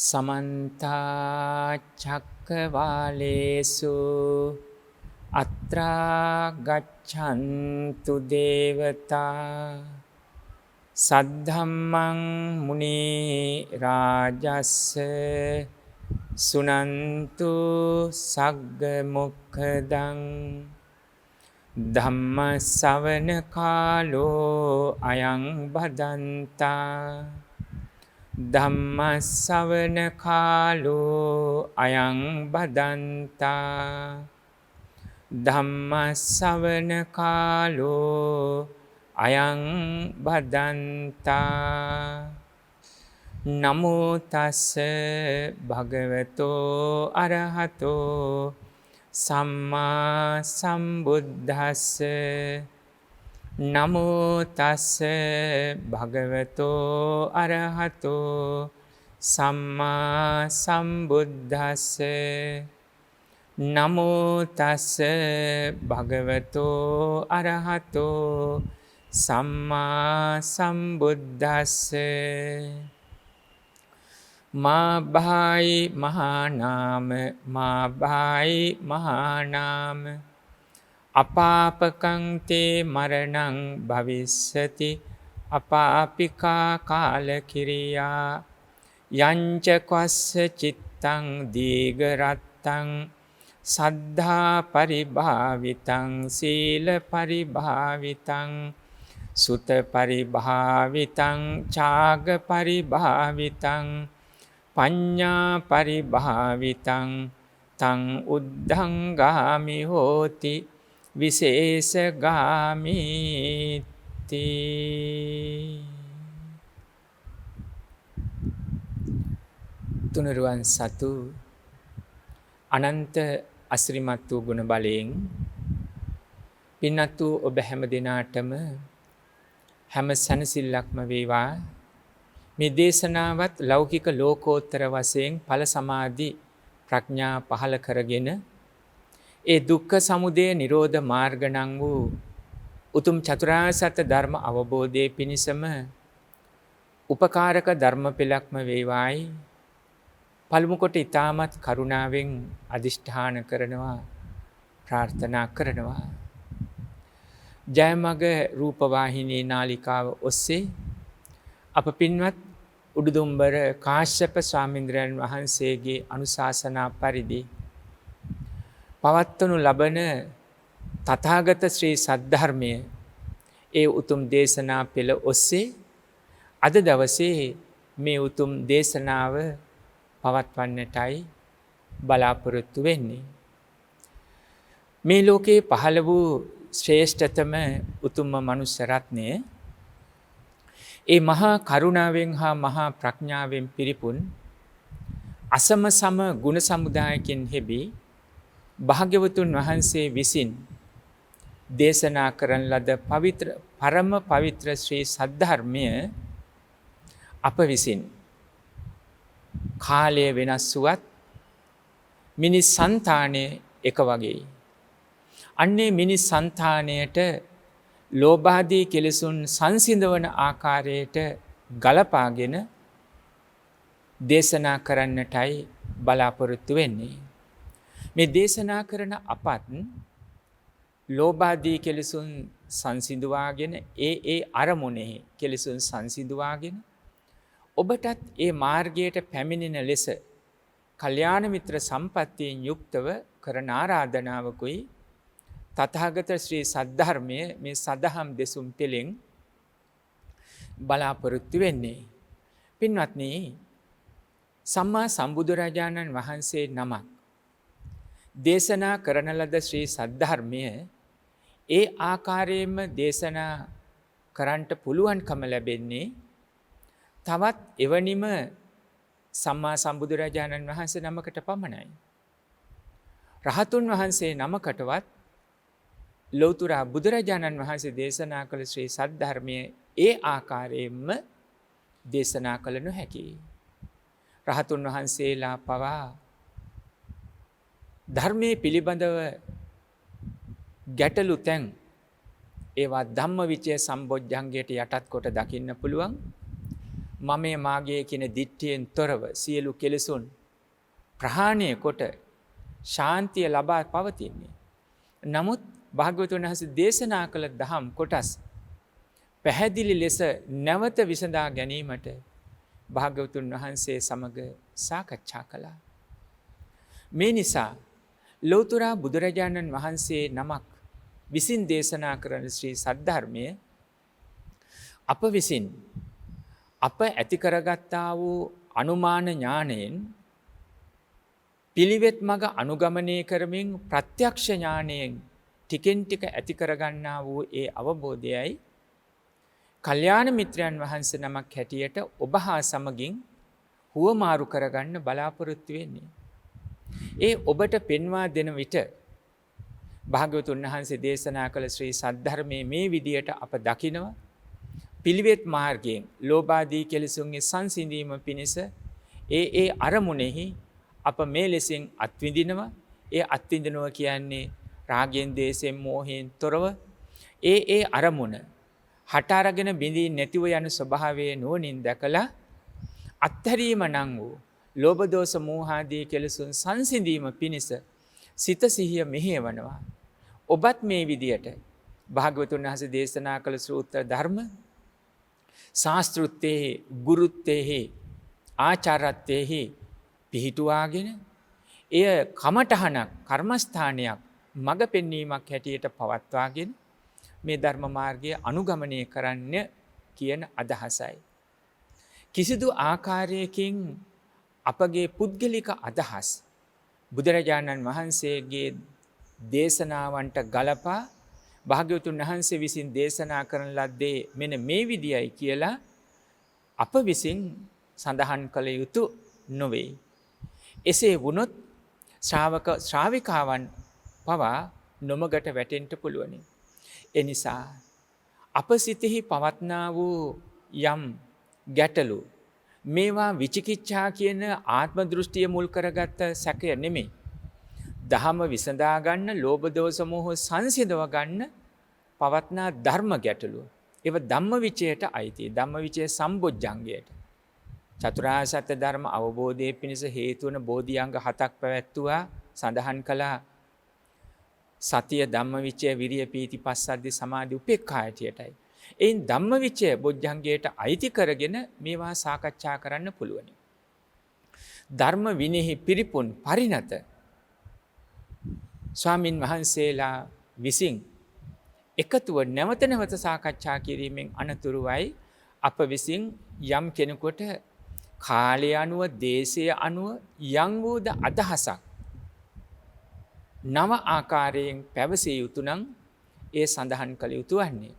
समन्ता चक्रवालेषु अत्रा गच्छन्तु देवता सद्धम्मं मुनि राजस्य सुनन्तु सग्गमुखदं धम्म सवन कालो अयं भदन्ता ධම්ම ස්සවන කාලෝ අයං බදන්තා ධම්ම ස්සවන කාලෝ අයං බදන්තා නමෝ තස්ස භගවතෝ අරහතෝ සම්මා සම්බුද්දස්ස නමෝ තස්ස භගවතෝ අරහතෝ සම්මා සම්බුද්දස්ස නමෝ තස්ස භගවතෝ අරහතෝ සම්මා සම්බුද්දස්ස මා භායි මහානාම මා භායි මහානාම අපාපකං තේ මරණං භවිස්සති අපාපිකා කාලකිරියා යංච කස්ස චිත්තං දීඝරත්තං සද්ධා පරිභාවිතං සීල පරිභාවිතං සුත පරිභාවිතං ඡාග පරිභාවිතං පඤ්ඤා පරිභාවිතං තං උද්ධං ගාමි හෝති විශේෂ ගාමීති. තුනුරුවන් සතු අනන්ත අසිරිමත් වූ ගුණ බලයෙන් පින්වත් වූ ඔබ හැම දිනාටම හැම සැනසෙල්ලක්ම වේවා. මේ දේශනාවත් ලෞකික ලෝකෝත්තර වශයෙන් ඵල සමාධි ප්‍රඥා පහළ කරගෙන ඒ දුක්ඛ සමුදය නිරෝධ මාර්ග නම් වූ උතුම් චතුරාර්ය සත්‍ය ධර්ම අවබෝධයේ පිණිසම උපකාරක ධර්ම පෙළක්ම වේවායි පළමු කොට ඊ타මත් කරුණාවෙන් අදිෂ්ඨාන කරනවා ප්‍රාර්ථනා කරනවා. ජයමග රූපවාහිනී නාලිකාව ඔස්සේ අප පින්වත් උඩුදුම්බර කාශ්‍යප ස්වාමීන්ද්‍රයන් වහන්සේගේ අනුශාසනා පරිදි පවත්වනු ලබන තථාගත ශ්‍රී සද්ධර්මය ඒ උතුම් දේශනා පෙළ ඔස්සේ අද දවසේ මේ උතුම් දේශනාව පවත්වන්නටයි බලාපොරොත්තු වෙන්නේ. මේ ලෝකේ පහළ වූ ශ්‍රේෂ්ඨතම උතුම්ම මනුෂ්‍ය රත්නය ඒ මහා කරුණාවෙන් හා මහා ප්‍රඥාවෙන් පිරිපුන් අසම සම ගුණ සමුදායකින් හෙබි භාග්‍යවතුන් වහන්සේ විසින් දේශනා කරන ලද පවිත්‍ර පරම පවිත්‍ර ශ්‍රී සද්ධර්මය අප විසින් කාලය වෙනස් වුවත් මිනිස් సంతානය එක වගේයි. අන්නේ මිනිස් సంతානයට ලෝභාදී කෙලෙසුන් සංසිඳවන ආකාරයට ගලපාගෙන දේශනා කරන්නටයි බලාපොරොත්තු වෙන්නේ. මේ දේශනා කරන අපත් ලෝභාදී කෙලෙසුන් සංසිඳවාගෙන ඒ අරමුණෙහි කෙලෙසුන් සංසිඳවාගෙන ඔබටත් ඒ මාර්ගයට පැමිණෙන ලෙස කල්යාණ මිත්‍ර සම්පත්තියෙන් යුක්තව කරන ආරාධනාවකුයි තථාගත ශ්‍රී සද්ධර්මයේ මේ සදහම් දෙසුම් පෙළෙන් බලාපොරොත්තු වෙන්නේ. පින්වත්නි, සම්මා සම්බුදුරජාණන් වහන්සේ නමක් දේශනා කරන ලද ශ්‍රී සද්ධර්මය ඒ ආකාරයෙන්ම දේශනා කරන්නට පුළුවන්කම ලැබෙන්නේ තවත් එවැනිම සම්මා සම්බුදුරජාණන් වහන්සේ නමකට පමණයි. රහතුන් වහන්සේ නමකටවත් ලෞතර බුදුරජාණන් වහන්සේ දේශනා කළ ශ්‍රී සද්ධර්මයේ ඒ ආකාරයෙන්ම දේශනා කළ නොහැකියි. රහතුන් වහන්සේලා පවා ධර්මයේ පිළිබඳව ගැටලු තැන් ඒවා ධම්මවිචය සම්බොජ්ජංගයට යටත් කොට දකින්න පුළුවන්. මමේ මාගේ කියන දිට්ඨියෙන් තොරව සියලු කෙලෙසුන් ප්‍රහාණය කොට ශාන්තිය ලබා පවතින්නේ. නමුත් භාග්‍යවතුන් වහන්සේ දේශනා කළ දහම් කොටස් පැහැදිලි ලෙස නැවත විසඳා ගැනීමට භාග්‍යවතුන් වහන්සේ සමග සාකච්ඡා කළා. මේ නිසා ලෞතර බුදුරජාණන් වහන්සේ නමක් විසින් දේශනා කරන ශ්‍රී සද්ධර්මය අප විසින් අප ඇති කරගත්තා වූ අනුමාන ඥාණයෙන් පිළිවෙත් මඟ අනුගමනය කරමින් ප්‍රත්‍යක්ෂ ඥාණයෙන් ටිකෙන් ටික ඇති කරගන්නා වූ ඒ අවබෝධයයි කල්යාණ මිත්‍රයන් වහන්සේ නමක් හැටියට ඔබ හා සමගින් හුවමාරු කරගන්න බලාපොරොත්තු වෙන්නේ. ඒ ඔබට පෙන්වා දෙන විට භාග්‍යවතුන් වහන්සේ දේශනා කළ ශ්‍රී සද්ධර්මයේ මේ විදියට අප දකිනවා. පිළිවෙත් මාර්ගයෙන් ලෝභාදී කෙලෙසුන්ගේ සංසිඳීම පිණිස ඒ අරමුණෙහි අප මේ ලෙසින් අත්විඳිනවා. ඒ අත්විඳිනවා කියන්නේ රාගයෙන්, දේශයෙන්, මෝහයෙන් තොරව ඒ අරමුණ හට අරගෙන බිඳී නැතිව යන ස්වභාවයේ නුවණින් දැකලා අත්හැරීම නම් වූ ලෝභ දෝෂ මෝහාදී කෙලෙසුන් සංසිඳීම පිණිස සිත සිහිය මෙහෙවනවා. ඔබත් මේ විදියට භාග්‍යවතුන් වහන්සේ දේශනා කළ සූත්‍ර ධර්ම ශාස්ත්‍රුත්තේහි ගුරුත්තේහි ආචාරත්තේහි පිහිටුවාගෙන එය කමඨහනක් කර්මස්ථානයක් මඟ පෙන්වීමක් හැටියට පවත්වාගෙන මේ ධර්ම මාර්ගය අනුගමනය කරන්න කියන අදහසයි. කිසිදු ආකාරයකින් අපගේ පුද්ගලික අදහස් බුදුරජාණන් වහන්සේගේ දේශනාවන්ට ගලපා භාග්‍යවතුන් වහන්සේ විසින් දේශනා කරන ලද්දේ මෙන්න මේ විදියයි කියලා අප විසින් සඳහන් කළ යුතු නොවේ. එසේ වුණොත් ශ්‍රාවිකාවන් පවා නොමගට වැටෙන්න පුළුවනි. එනිසා අප සිතෙහි පවත්නා වූ යම් ගැටලු මේවා විචිකිච්ඡා කියන ආත්ම දෘෂ්ටිය මුල් කරගත්ත සැකය නෙමෙයි. දහම විසඳා ගන්න, ලෝභ දෝෂ මෝහ සංසිඳව ගන්න පවත්නා ධර්ම ගැටලු. ඒව ධම්මවිචයට අයිති. ධම්මවිචය සම්බොජ්ජංගයට. චතුරාර්ය සත්‍ය ධර්ම අවබෝධයේ පිණිස හේතු වන බෝධිඅංග 7ක් පැවැත්තුවා සඳහන් කළා. සතිය, ධම්මවිචය, විරිය, පීති, පස්සද්ධි, සමාධි, උපේක්ඛා ඇටියටයි. එයින් ධම්මවිචය බොජ්ජංගයට අයිති කරගෙන මේවා සාකච්ඡා කරන්න පුළුවනි. ධර්ම විනෙහි පිරිපුන් පරිණත ස්වාමින් වහන්සේලා විසින් එකතුව නැවත නැවත සාකච්ඡා කිරීමෙන් අනතුරුවයි අප විසින් යම් කෙනෙකුට කාලය අනුව, දේශය අනුව යම් වූද අදහසක් නව ආකාරයෙන් පැවසිය යුතු නම් ඒ සඳහන් කළ යුතු වන්නේ.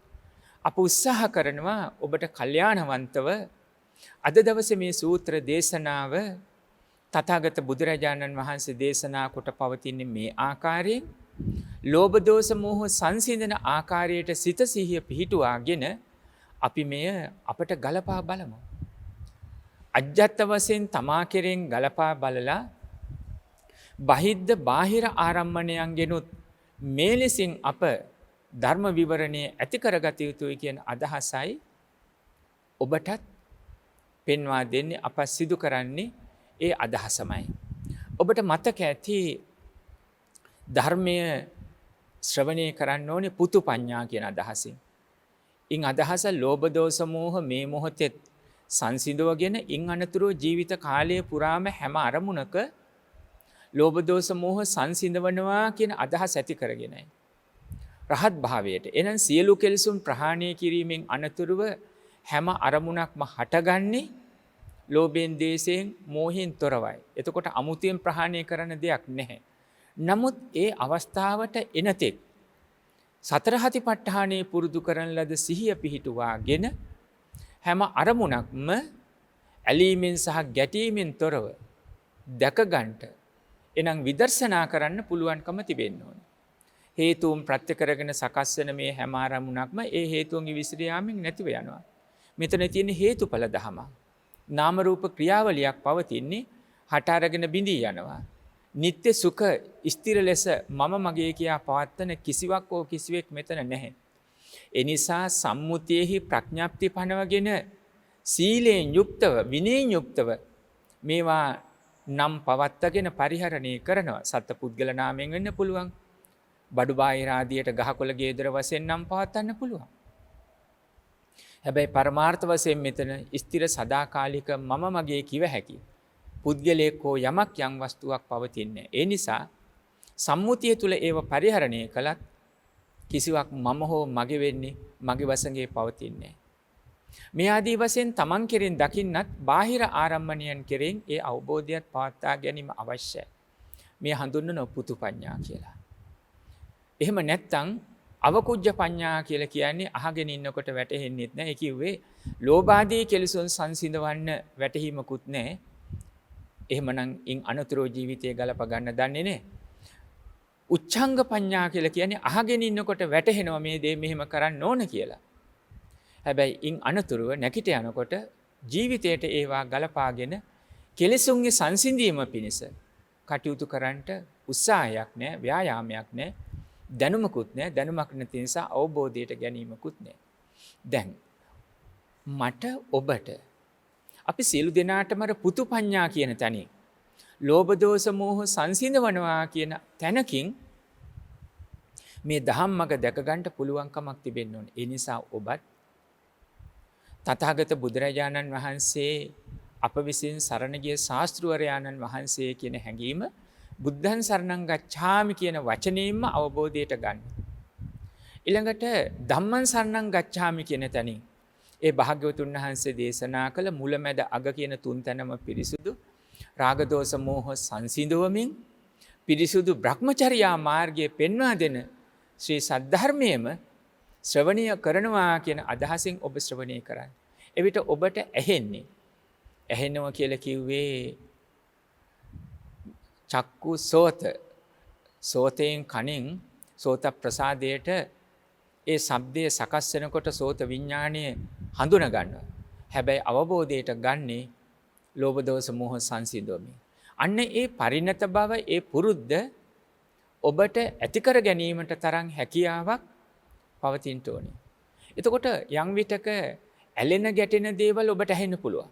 අප උත්සාහ කරනවා ඔබට කල්යාණවන්තව අද දවසේ මේ සූත්‍ර දේශනාව තථාගත බුදුරජාණන් වහන්සේ දේශනා කොට පවතින්නේ මේ ආකාරයෙන් ලෝභ දෝෂ මෝහ සංසිඳන ආකාරයට සිත සිහිය පිහිටුවාගෙන අපි මෙය අපට ගලපා බලමු. අජ්ජත් වශයෙන් තමා කෙරෙන් ගලපා බලලා බහිද්ද බාහිර ආරම්මණයන්ගෙනුත් මේ ලෙසින් අප ධර්ම විවරණය ඇති කරගත යුතුයි කියන අදහසයි ඔබටත් පෙන්වා දෙන්නේ. අප සිදු කරන්නේ ඒ අදහසමයි. ඔබට මතක ඇති ධර්මය ශ්‍රවණය කරන්න ඕනේ පුතු පඤ්ඤා කියන අදහසින්. ඉන් අදහස ලෝභ දෝෂ මෝහ මේ මොහොතේ සංසිඳවගෙන ඉන් අනතුරු ජීවිත කාලය පුරාම හැම අරමුණක ලෝභ දෝෂ මෝහ සංසිඳවනවා කියන අදහස ඇති කරගෙනයි. රහත් භාවයට. එනම් සියලු කෙලෙසුන් ප්‍රහාණය කිරීමෙන් අනතුරුව හැම අරමුණක්ම හටගන්නේ ලෝභයෙන්, දේශයෙන්, මෝහයෙන් තොරවයි. එතකොට අමුතියෙන් ප්‍රහාණය කරන දෙයක් නැහැ. නමුත් ඒ අවස්ථාවට එනතෙක් සතර හතිපට්ඨානයේ පුරුදු කරන ලද සිහිය පිහිටුවාගෙන හැම අරමුණක්ම ඇලීමෙන් සහ ගැටීමෙන් තොරව දැක ගන්නට එනම් විදර්ශනා කරන්න පුළුවන්කම තිබෙන්න ඕනේ. හේතුන් ප්‍රත්‍ය කරගෙන සකස් වෙන මේ හැම අරමුණක්ම ඒ හේතුන්ගේ විසිර යාමෙන් නැතිව යනවා. මෙතන තියෙන හේතුඵල ධම. නාම රූප ක්‍රියාවලියක් පවතින්නේ හට අරගෙන බිඳී යනවා. නිත්‍ය සුඛ ස්ථිර ලෙස මම මගේ කියා පවත්තන කිසිවක් හෝ කිසිවෙක් මෙතන නැහැ. ඒ නිසා සම්මුතියෙහි ප්‍රඥාප්ති පනවගෙන සීලයෙන් යුක්තව විනයෙන් යුක්තව මේවා නම් පවත්තගෙන පරිහරණය කරනවා. සත්පුද්ගල නාමයෙන් වෙන්න පුළුවන්. බඩු බාහිර ආදියට ගහකොළ ගේදර වශයෙන් නම් පවත්වන්න පුළුවන්. හැබැයි පරමාර්ථ වශයෙන් මෙතන ස්ථිර සදාකාලික මම මගේ කිව හැකි පුද්ගලයෙක් හෝ යමක් යම් වස්තුවක් පවතින්නේ. ඒ නිසා සම්මුතිය තුල ඒව පරිහරණය කළත් කිසිවක් මම හෝ මගේ වෙන්නේ මගේ වශයෙන් පවතින්නේ. මේ ආදී වශයෙන් තමන් කෙරෙන් දකින්නත් බාහිර ආරම්මණයන් කෙරෙන් ඒ අවබෝධයත් පවත්වා ගැනීම අවශ්‍යයි. මේ හඳුන්වන පුතු පඤ්ඤා කියලා. එහෙම නැත්නම් අවකුජ්ජ පඤ්ඤා කියලා කියන්නේ අහගෙන ඉන්නකොට වැටහෙන්නේත් නැහැ. ඒ කිව්වේ ලෝභාදී කෙලෙසුන් සංසිඳවන්න වැටහීමකුත් නැහැ. එහෙමනම් ඉන් අනතුරු ජීවිතය ගලප ගන්න දන්නේ නැහැ. උච්ඡංග පඤ්ඤා කියලා කියන්නේ අහගෙන ඉන්නකොට වැටහෙනවා මේ දේ මෙහෙම කරන්න ඕන කියලා. හැබැයි ඉන් අනතුරුව නැකිට යනකොට ජීවිතයට ඒවා ගලපාගෙන කෙලෙසුන්ගේ සංසිඳීම පිණිස කටයුතු කරන්නට උත්සාහයක් නැහැ, ව්‍යායාමයක් නැහැ, දැනුමකුත් නැහැ. දැනුමක් නැති නිසා අවබෝධයට ගැනීමකුත් නැහැ. දැන් මට ඔබට අපි සියලු දෙනාටම පුතු පඤ්ඤා කියන තැනින් ලෝභ දෝෂ මෝහ සංසිඳවනවා කියන තැනකින් මේ ධම්මක දැක ගන්න පුළුවන්කමක් තිබෙන්න ඕනේ. ඒ නිසා ඔබත් තථාගත බුදුරජාණන් වහන්සේ අප විසින් සරණ ගිය ශාස්ත්‍රවරයාණන් වහන්සේ කියන හැඟීම බුද්ධං සරණං ගච්ඡාමි කියන වචනයෙන්ම අවබෝධයට ගන්න. ඊළඟට ධම්මං සරණං ගච්ඡාමි කියන තැනින් ඒ භාග්‍යවතුන් වහන්සේ දේශනා කළ මුලැමැද අග කියන තුන් තැනම පිරිසුදු රාග දෝෂ මෝහ සංසිඳවමින් පිරිසුදු බ්‍රහ්මචර්යා මාර්ගයේ පෙන්වා දෙන ශ්‍රී සද්ධර්මයේම ශ්‍රවණය කරනවා කියන අදහසින් ඔබ ශ්‍රවණය කරන්න. එවිට ඔබට ඇහෙනවා කියලා කිව්වේ චක්කු සෝත. සෝතයෙන් කනින් සෝත ප්‍රසාදයට ඒ ශබ්දය සකස් වෙනකොට සෝත විඥාණය හඳුන ගන්නවා. හැබැයි අවබෝධයට ගන්නේ ලෝභ දෝෂ මෝහ සංසිඳවමින්. අන්න ඒ පරිණත බව ඒ පුරුද්ද ඔබට ඇති කර ගැනීමට තරම් හැකියාවක් පවතින්න ඕනේ. එතකොට යම් විටක ඇලෙන ගැටෙන දේවල් ඔබට ඇහෙන්න පුළුවන්.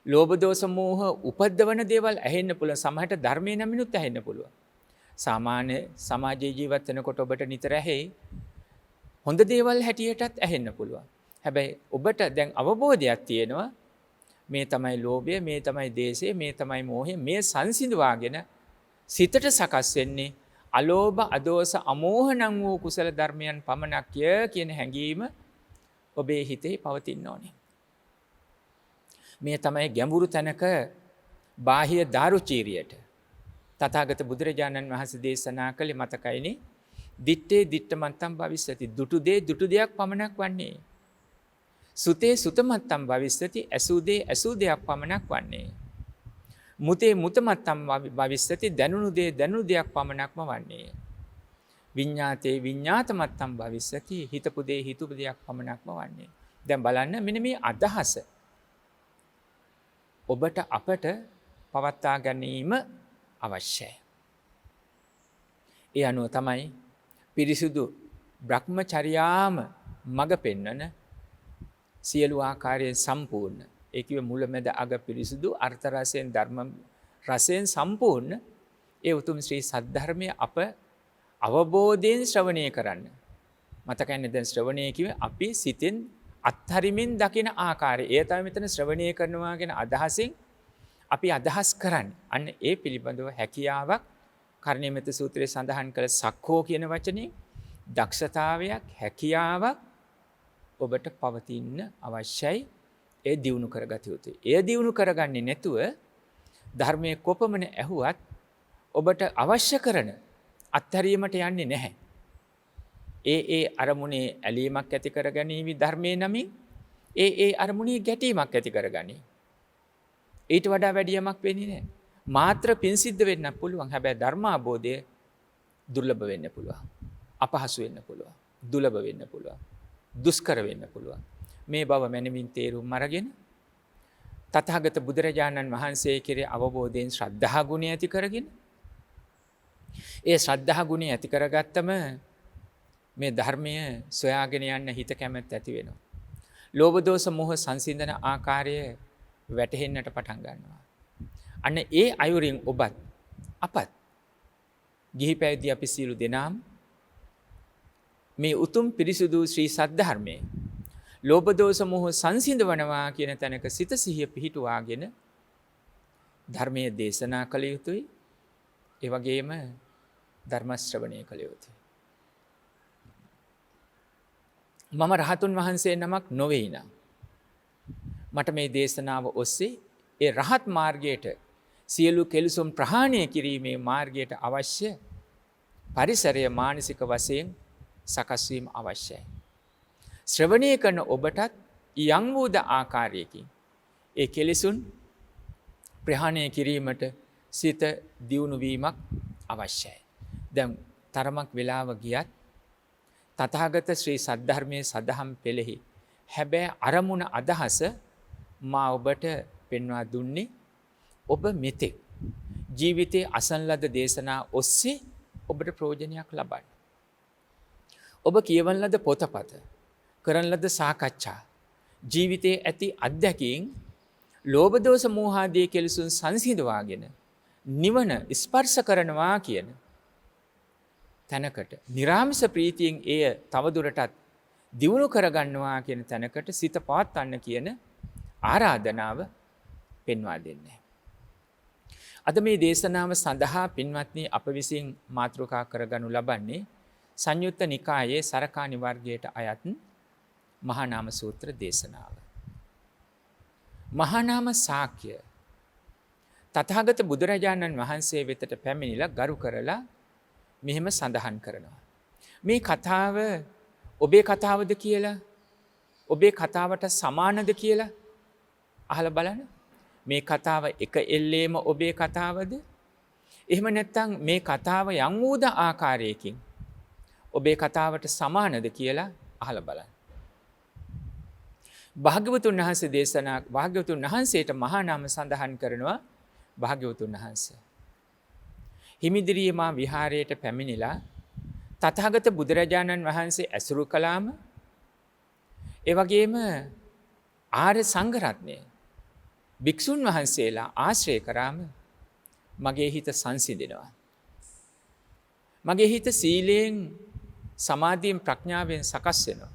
ලෝභ දෝෂ මෝහ උපද්දවන දේවල් ඇහෙන්න පුළුවන්. සමහරට ධර්මයේ නැමිනුත් ඇහෙන්න පුළුවන්. සාමාන්‍ය සමාජයේ ජීවත් වෙනකොට ඔබට නිතර ඇහි හොඳ දේවල් හැටියටත් ඇහෙන්න පුළුවන්. හැබැයි ඔබට දැන් අවබෝධයක් තියෙනවා මේ තමයි ලෝභය, මේ තමයි දේශය, මේ තමයි මෝහය, මේ සංසිඳවාගෙන සිතට සකස් වෙන්නේ අලෝභ, අදෝස, අමෝහ නම් වූ කුසල ධර්මයන් පමණක්ය කියන හැඟීම ඔබේ හිතේ පවතින්න ඕනේ. මේ තමයි ගැඹුරු තැනක බාහ්‍ය දාරුචීරියට තථාගත බුදුරජාණන් වහන්සේ දේශනා කළේ මතකයිනේ. දිත්තේ දිත්තමත්තම් භවිස්සති. දුටු දේ දුටු දෙයක් පමණක් වන්නේ. සුතේ සුතමත්තම් භවිස්සති. ඇසූ දේ ඇසූ දෙයක් පමණක් වන්නේ. මුතේ මුතමත්තම් භවිස්සති. දැනුණු දේ දැනුණු දෙයක් පමණක්ම වන්නේ. විඤ්ඤාතේ විඤ්ඤාතමත්තම් භවිස්සති. හිතපු දේ හිතපු දෙයක් පමණක්ම වන්නේ. දැන් බලන්න මෙන්න මේ අදහස ඔබට අපට පවත්වා ගැනීම අවශ්‍යයි. ඒ අනුව තමයි පිරිසුදු බ්‍රහ්මචර්යාම මඟ පෙන්වන සියලු ආකාරයෙන් සම්පූර්ණ. ඒ කිව්වේ මුලමෙද අග පිරිසුදු අර්ථ රසයෙන් ධර්ම රසයෙන් සම්පූර්ණ ඒ උතුම් ශ්‍රී සද්ධර්මයේ අප අවබෝධයෙන් ශ්‍රවණය කරන්න. මතකයිනේ දැන් ශ්‍රවණය කිව්වේ අපි සිතෙන් අත්හරිමින් දකින ආකාරය. ඒ තමයි මෙතන ශ්‍රවණය කරනවා කියන අදහසින් අපි අදහස් කරන්නේ. අන්න ඒ පිළිබඳව හැකියාවක් කර්ණීයමෙත සූත්‍රයේ සඳහන් කළ සක්කෝ කියන වචනේ දක්ෂතාවයක් හැකියාවක් ඔබට පවතින්න අවශ්‍යයි. ඒ දියුණු කරගත යුතුයි. ඒ දියුණු කරගන්නේ නැතුව ධර්මයේ කොපමණ ඇහුවත් ඔබට අවශ්‍ය කරන අත්හැරීමට යන්නේ නැහැ. ඒ අරමුණේ ඇලීමක් ඇති කරගනීවි ධර්මයේ නමින් ඒ අරමුණේ ගැටීමක් ඇති කරගනී. ඊට වඩා වැඩි යමක් වෙන්නේ නැහැ. මාත්‍ර පින් සිද්ධ වෙන්න පුළුවන්. හැබැයි ධර්මාබෝධය දුර්ලභ වෙන්න පුළුවන්. අපහසු වෙන්න පුළුවන්. දුර්ලභ වෙන්න පුළුවන්. දුෂ්කර වෙන්න පුළුවන්. මේ බව මනමින් තේරුම් අරගෙන තථාගත බුදුරජාණන් වහන්සේ කෙරේ අවබෝධයෙන් ශ්‍රද්ධා ගුණය ඇති කරගෙන ඒ ශ්‍රද්ධා ගුණය ඇති කරගත්තම මේ ධර්මය සොයාගෙන යන්න හිත කැමැත්ත ඇති වෙනවා. ලෝභ දෝෂ මෝහ සංසිඳන ආකාරය වැටහෙන්නට පටන් ගන්නවා. අන්න ඒ අයුරින් ඔබත් අපත් ගිහි පැවිදි අපි සියලු දෙනාම මේ උතුම් පිරිසුදු ශ්‍රී සද්ධර්මයේ ලෝභ දෝෂ මෝහ සංසිඳවනවා කියන තැනක සිත සිහිය පිහිටුවාගෙන ධර්මයේ දේශනා කළ යුතුයි. ඒ වගේම ධර්ම ශ්‍රවණය කළ යුතුයි. මම රහතුන් වහන්සේ නමක් නොවේ නම් මට මේ දේශනාව ඔස්සේ ඒ රහත් මාර්ගයට සියලු කෙලෙසුම් ප්‍රහාණය කිරීමේ මාර්ගයට අවශ්‍ය පරිසරය මානසික වශයෙන් සකස් වීම අවශ්‍යයි. ශ්‍රවණය කරන ඔබටත් යම් වූද ආකාරයකින් ඒ කෙලෙසුන් ප්‍රහාණය කිරීමට සිත දියුණු වීමක් අවශ්‍යයි. දැන් තරමක් වෙලාව ගියත් තථාගත ශ්‍රී සද්ධර්මයේ සදහම් පෙළෙහි හැබැයි අරමුණ අදහස මා ඔබට පෙන්වා දුන්නේ ඔබ මෙතෙක් ජීවිතයේ අසන ලද දේශනා ඔස්සේ ඔබට ප්‍රයෝජනයක් ලබන්න. ඔබ කියවන ලද පොතපත, කරන ලද සාකච්ඡා, ජීවිතයේ ඇති අත්දැකීම් ලෝභ දෝෂ මෝහ ආදී කෙලෙසුන් සංසිඳවාගෙන නිවන ස්පර්ශ කරනවා කියන තැනකට නිරාමිස ප්‍රීතියෙන් එය තවදුරටත් දියුණු කරගන්නවා කියන තැනකට සිත පවත්වන්න කියන ආරාධනාව පෙන්වා දෙන්නේ. අද මේ දේශනාව සඳහා පින්වත්නි අප විසින් මාතෘකා කරගනු ලබන්නේ සංයුත්ත නිකායේ සරකාණි වර්ගයට අයත් මහා නාම සූත්‍ර දේශනාව. මහා නාම ශාක්‍ය තථාගත බුදුරජාණන් වහන්සේ වෙතට පැමිණිලා ගරු කරලා මෙහෙම සඳහන් කරනවා. මේ කතාව ඔබේ කතාවද කියලා, ඔබේ කතාවට සමානද කියලා අහලා බලන්න. මේ කතාව එක එල්ලේම ඔබේ කතාවද? එහෙම නැත්නම් මේ කතාව යම් වූද ආකාරයකින් ඔබේ කතාවට සමානද කියලා අහලා බලන්න. භාග්‍යවතුන් වහන්සේ භාග්‍යවතුන් වහන්සේට මහා නාම සඳහන් කරනවා. භාග්‍යවතුන් වහන්සේ හිමිදිරියේ මා විහාරයට පැමිණිලා තථාගත බුදුරජාණන් වහන්සේ ඇසුරු කළාම ඒ වගේම ආර්ය සංඝ රත්නය භික්ෂුන් වහන්සේලා ආශ්‍රය කරාම මගේ හිත සංසිඳෙනවා. මගේ හිත සීලයෙන්, සමාධියෙන්, ප්‍රඥාවෙන් සකස් වෙනවා.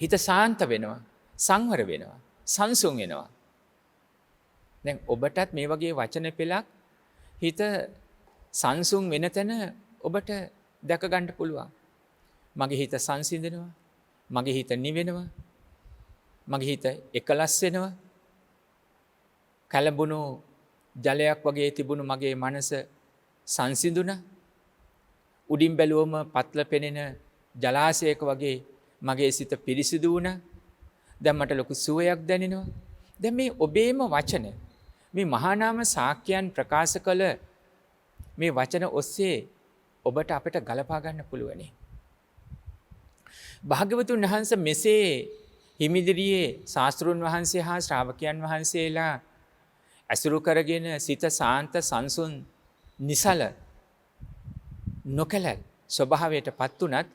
හිත ශාන්ත වෙනවා, සංවර වෙනවා, සංසුන් වෙනවා. දැන් ඔබටත් මේ වගේ වචන පෙළක් හිත සංසුන් වෙන තැන ඔබට දැක ගන්න පුළුවන්. මගේ හිත සංසිඳෙනවා, මගේ හිත නිවෙනවා, මගේ හිත එකලස් වෙනවා. කලබුණු ජලයක් වගේ තිබුණු මගේ මනස සංසිඳුණා. උඩින් බැලුවම පත්ල පෙනෙන ජලාශයක වගේ මගේ සිත පිරිසිදු වුණා. දැන් මට ලොකු සුවයක් දැනෙනවා. දැන් මේ ඔබේම වචන, මේ මහා නාම ශාක්‍යයන් ප්‍රකාශ කළ මේ වචන ඔස්සේ ඔබට අපිට ගලපා ගන්න පුළුවනි. භාග්‍යවතුන් වහන්සේ මෙසේ හිමිදිරියේ ශාස්ත්‍රුන් වහන්සේ හා ශ්‍රාවකයන් වහන්සේලා ඇසුරු කරගෙන සිත සාන්ත සංසුන් නිසල නොකැලල් ස්වභාවයට පත් වුණත්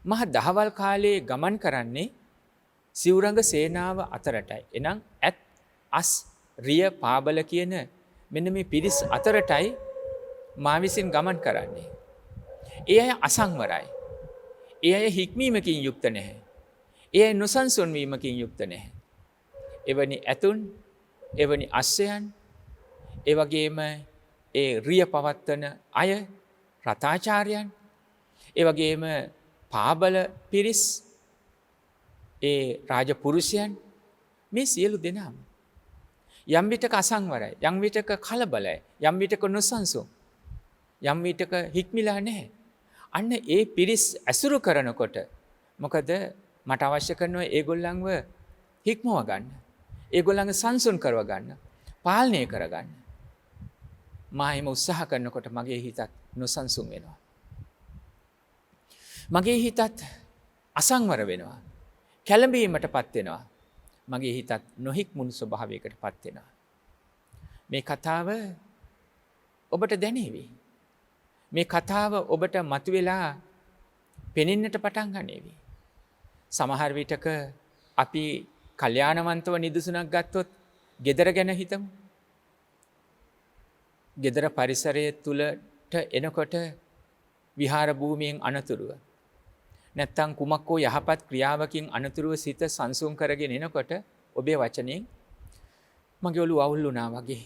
මහ දහවල් කාලයේ ගමන් කරන්නේ සිවුරඟ සේනාව අතරටයි. එනම් ඇත්, අස්, රිය, පාබල කියන මෙන්න මේ පිරිස් අතරටයි මා විසින් ගමන් කරන්නේ. ඒ අය අසංවරයි. ඒ අය හික්මීමකින් යුක්ත නැහැ. ඒ අය නොසන්සුන් වීමකින් යුක්ත නැහැ. එවැනි ඇතුන්, එවැනි අස්සයන්, ඒ වගේම ඒ රිය පවත්වන අය, රතාචාර්යයන්, ඒ වගේම පාබල පිරිස්, ඒ රාජපුරුෂයන්, මේ සියලු දෙනාම යම් විටක අසංවරයි, යම් විටක කලබලයි, යම් විටක නොසන්සුන්, යම් විටක හික්මිලා නැහැ. අන්න ඒ පිරිස් ඇසුරු කරනකොට මොකද මට අවශ්‍ය කරනවා ඒගොල්ලන්ව හික්මව ගන්න. ඒගොල්ලන්ව සංසුන් කරව ගන්න, පාලනය කරගන්න. මා එහෙම උත්සාහ කරනකොට මගේ හිතත් නොසන්සුන් වෙනවා. මගේ හිතත් අසංවර වෙනවා. කැළඹීමටපත් වෙනවා. මගේ හිතත් නොහික්මුණු ස්වභාවයකටපත් වෙනවා. මේ කතාව ඔබට දැනේවි. මේ කතාව ඔබට මතුවලා පෙනෙන්නට පටන් ගන්නේවි. සමහර විටක අපි කල්යාණවන්තව නිදසුනක් ගත්තොත් ගෙදර ගැන හිතමු. ගෙදර පරිසරය තුළට එනකොට විහාර භූමියෙන් අනතුරුව. නැත්තම් කුමක් හෝ යහපත් ක්‍රියාවකින් අනතුරුව සිත සංසුන් කරගෙන එනකොට ඔබේ වචනෙන් මගේ ඔළුව අවුල් වුණා වගේ.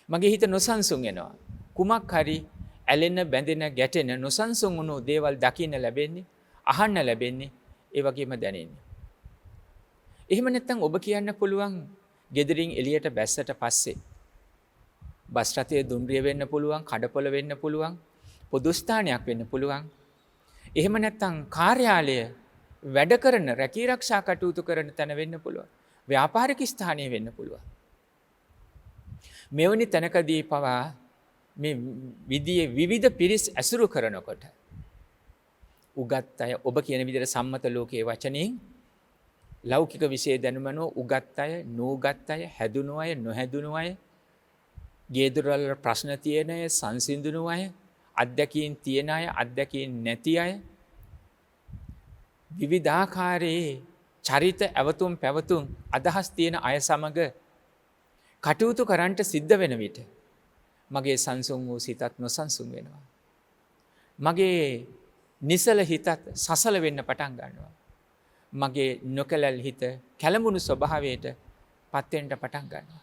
මගේ හිත නොසන්සුන් වෙනවා. කුමක් හරි ඇලෙන බැඳෙන ගැටෙන නොසන්සුන් වුණු දේවල් දකින්න ලැබෙන්නේ, අහන්න ලැබෙන්නේ, ඒ වගේම දැනෙන්නේ. එහෙම නැත්නම් ඔබ කියන්න පුළුවන් ගෙදරින් එළියට බැස්සට පස්සේ බස් රථයේ දුම්රිය වෙන්න පුළුවන්, කඩපොළ වෙන්න පුළුවන්, පොදු ස්ථානයක් වෙන්න පුළුවන්. එහෙම නැත්නම් කාර්යාලය වැඩ කරන රැකී ආරක්ෂා කටයුතු කරන තැන වෙන්න පුළුවන්. ව්‍යාපාරික ස්ථානය වෙන්න පුළුවන්. මෙවැනි තැනකදී පවා මේ විදියේ විවිධ පිරිස් ඇසුරු කරනකොට උගත් අය ඔබ කියන විදිහට සම්මත ලෝකයේ වචනෙන් ලෞකික විෂය දැනුමනෝ උගත් අය, නූගත් අය, හැදුණු අය, නොහැදුණු අය, ගේදොරවල ප්‍රශ්න තියෙන අය, සංසිඳුණු අය, අත්දැකීම් තියෙන අය, අත්දැකීම් නැති අය, විවිධාකාරයේ චරිත ඇවතුම් පැවතුම් අදහස් තියෙන අය සමග කටයුතු කරන්නට සිද්ධ වෙන විට මගේ සංසුන් වූ සිතත් නොසන්සුන් වෙනවා. මගේ නිසල හිතත් සසල වෙන්න පටන් ගන්නවා. මගේ නොකැලැල් හිත කැළඹුණු ස්වභාවයට පත් වෙන්න පටන් ගන්නවා.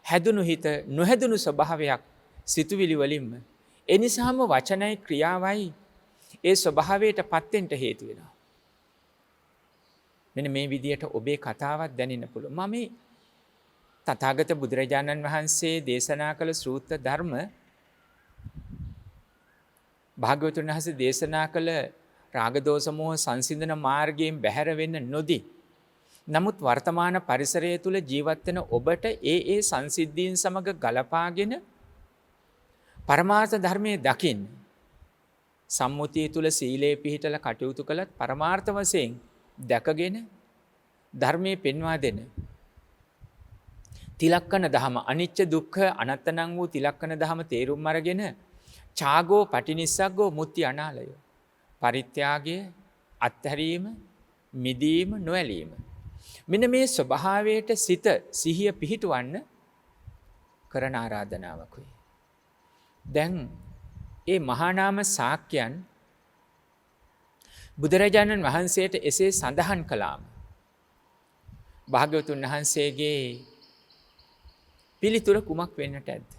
හැදුණු හිත නොහැදුණු ස්වභාවයක් සිතුවිලි වලින්ම ඒ නිසාම වචනයි ක්‍රියාවයි ඒ ස්වභාවයට පත් වෙන්න හේතු වෙනවා. මෙන්න මේ විදියට ඔබේ කතාවක් දැනෙන්න පුළුවන්. මම මේ තථාගත බුදුරජාණන් වහන්සේ දේශනා කළ සූත්‍ර ධර්ම භාග්‍යවතුන් වහන්සේ දේශනා කළ රාග දෝෂ මොහ සංසිඳන මාර්ගයෙන් බැහැර වෙන්න නොදී නමුත් වර්තමාන පරිසරය තුල ජීවත් වෙන ඔබට ඒ සංසිද්ධීන් සමග ගලපාගෙන පරමාර්ථ ධර්මයේ දකින්න සම්මුතිය තුල සීලේ පිහිටලා කටයුතු කළත් පරමාර්ථ වශයෙන් දැකගෙන ධර්මයේ පෙන්වා දෙන තිලක්කන දහම අනිච්ච දුක්ඛ අනත්තනං වූ තිලක්කන දහම තේරුම් අරගෙන ඡාගෝ පටිනිස්සග්ගෝ මුත්‍ති අනාලය පරිත්‍යාගය අත්හැරීම මිදීම නොඇලීම මෙන්න මේ ස්වභාවයට සිත සිහිය පිහිටවන්න කරන ආරාධනාවකුයි. දැන් ඒ මහා නාම ශාක්‍යයන් බුදුරජාණන් වහන්සේට එසේ සඳහන් කළාම භාග්‍යවතුන් වහන්සේගේ පිළිතුර කුමක් වෙන්නට ඇද්ද?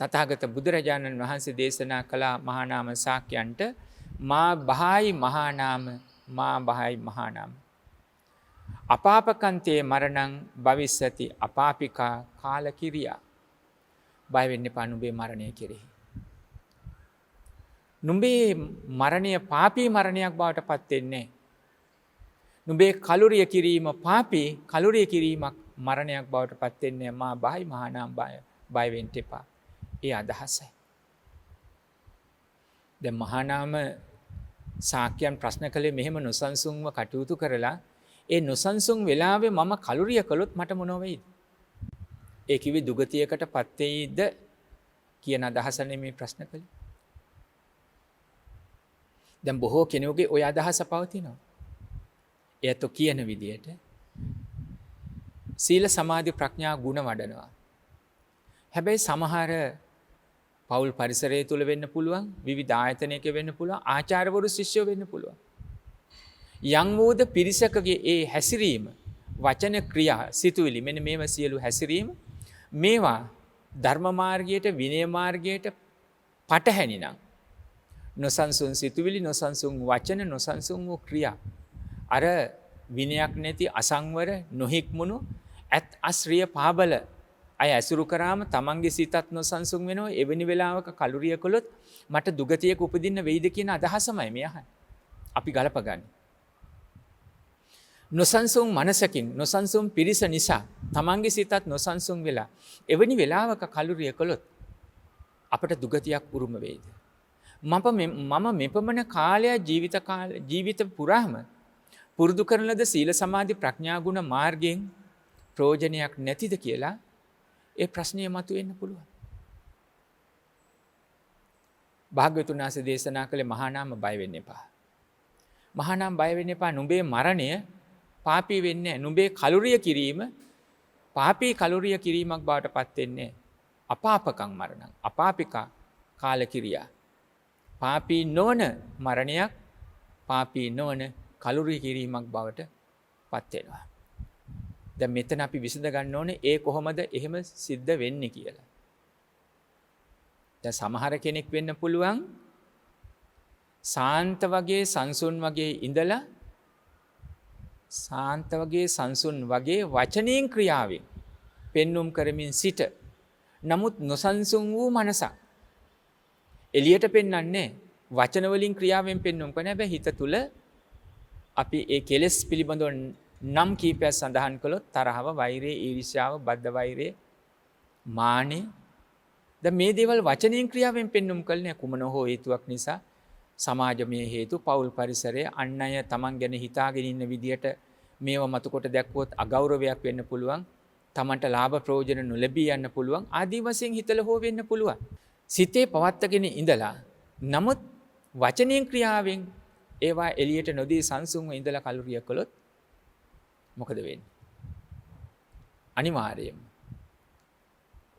තථාගත බුදුරජාණන් වහන්සේ දේශනා කළ මහා නාම ශාක්‍යයන්ට මා බහායි මහා නාම මා බහායි මහා නාම අපාපකන්තේ මරණං භවිස්සති අපාපිකා කාලකිරියා බය වෙන්න එපා නුඹේ මරණය කෙරෙහි. නුඹේ මරණය පාපී මරණයක් බවට පත් වෙන්නේ. නුඹේ කලුරිය කිරීම පාපී කලුරිය කිරීමක් මරණයක් බවට පත් වෙන්නේ. මා බහයි මහා නාම බය වෙන්න එපා. ඒ අදහසයි. දැන් මහා නාම ශාක්‍යයන් ප්‍රශ්න කළේ මෙහෙම නොසන්සුන්ව කටයුතු කරලා ඒ නොසන්සුන් වෙලාවේ මම කලුරිය කළොත් මට මොනව වෙයිද? ඒ කිවි දුගතියකටපත් වෙයිද කියන අදහස නෙමෙයි ප්‍රශ්න කළේ. දැන් බොහෝ කෙනෙකුගේ ওই අදහස පවතිනවා. එයත් කියන විදියට සීල සමාධි ප්‍රඥා ගුණ වඩනවා. හැබැයි සමහර පෞල් පරිසරය තුල වෙන්න පුළුවන්, විවිධ ආයතනයක වෙන්න පුළුවන්, ආචාර්යවරු ශිෂ්‍යයෝ වෙන්න පුළුවන්. යම් වූද පිරිසකගේ ඒ හැසිරීම, වචන ක්‍රියා, සිතුවිලි මෙන්න මේව සියලු හැසිරීම මේවා ධර්ම මාර්ගයට, විනය මාර්ගයට පටහැනිනම් නොසන්සුන් සිතුවිලි, නොසන්සුන් වචන, නොසන්සුන් වූ ක්‍රියා අර විනයක් නැති අසංවර නොහික්මුණු ඇත් අශ්‍රිය පාබල අය ඇසුරු කරාම තමන්ගේ සිතත් නොසන්සුන් වෙනවා. එවැනි වෙලාවක කලුරිය කළොත් මට දුගතියක උපදින්න වෙයිද කියන අදහසමයි මේ අහන්නේ. අපි ගලපගන්නේ. නොසන්සුන් මනසකින් නොසන්සුන් පිරිස නිසා තමන්ගේ සිතත් නොසන්සුන් වෙලා එවැනි වෙලාවක කලුරිය කළොත් අපට දුගතියක් උරුම වෙයිද? මම මෙපමණ කාලයක් ජීවිත පුරාම පුරුදු කරන ලද සීල සමාධි ප්‍රඥා ගුණ මාර්ගයෙන් ප්‍රයෝජනයක් නැතිද කියලා ඒ ප්‍රශ්නය මතුවෙන්න පුළුවන්. භාග්‍යවතුන් වහන්සේ දේශනා කළේ මහා නාම බය වෙන්න එපා. මහානම් බය වෙන්න එපා. නුඹේ මරණය පාපී වෙන්නේ නැහැ. නුඹේ කලුරිය කිරීම පාපී කලුරිය කිරීමක් බවට පත් වෙන්නේ අපාපකං මරණං. අපාපිකා කාලකිරියා. පාපී නොවන මරණයක් පාපී නොවන කලුරිය කිරීමක් බවට පත් වෙනවා. දැන් මෙතන අපි විසඳ ගන්න ඕනේ ඒ කොහොමද එහෙම සිද්ධ වෙන්නේ කියලා. දැන් සමහර කෙනෙක් වෙන්න පුළුවන් සාන්ත වගේ සංසුන් වගේ ඉඳලා සාන්ත වගේ සංසුන් වගේ වචනයෙන් ක්‍රියාවෙන් පෙන්눔 කරමින් සිට නමුත් නොසන්සුන් වූ මනසක් එළියට පෙන්වන්නේ වචන වලින් ක්‍රියාවෙන් පෙන්눔 කරන හැබැයි හිත තුල අපි ඒ කෙලෙස් පිළිබඳව නම් කීපයක් සඳහන් කළොත් තරහව, වෛරය, ඊර්ෂ්‍යාව, බද්ධ වෛරය, මානෙ. දැන් මේ දේවල් වචනයෙන් ක්‍රියාවෙන් පෙන්눔 කළේ කුමන හෝ හේතුවක් නිසා සමාජමය හේතු, පෞල් පරිසරය, අන් අය තමන් ගැන හිතාගෙන ඉන්න විදියට මේව මතුකොට දැක්වුවොත් අගෞරවයක් වෙන්න පුළුවන්. තමන්ට ලාභ ප්‍රයෝජන නොලැබී යන්න පුළුවන්. ආදී වශයෙන් හිතලා හෝ වෙන්න පුළුවන්. සිතේ පවත්තගෙන ඉඳලා නමුත් වචනයෙන් ක්‍රියාවෙන් ඒවා එළියට නොදී සංසුන්ව ඉඳලා කලුරිය කළොත් මොකද වෙන්නේ? අනිවාර්යයෙන්ම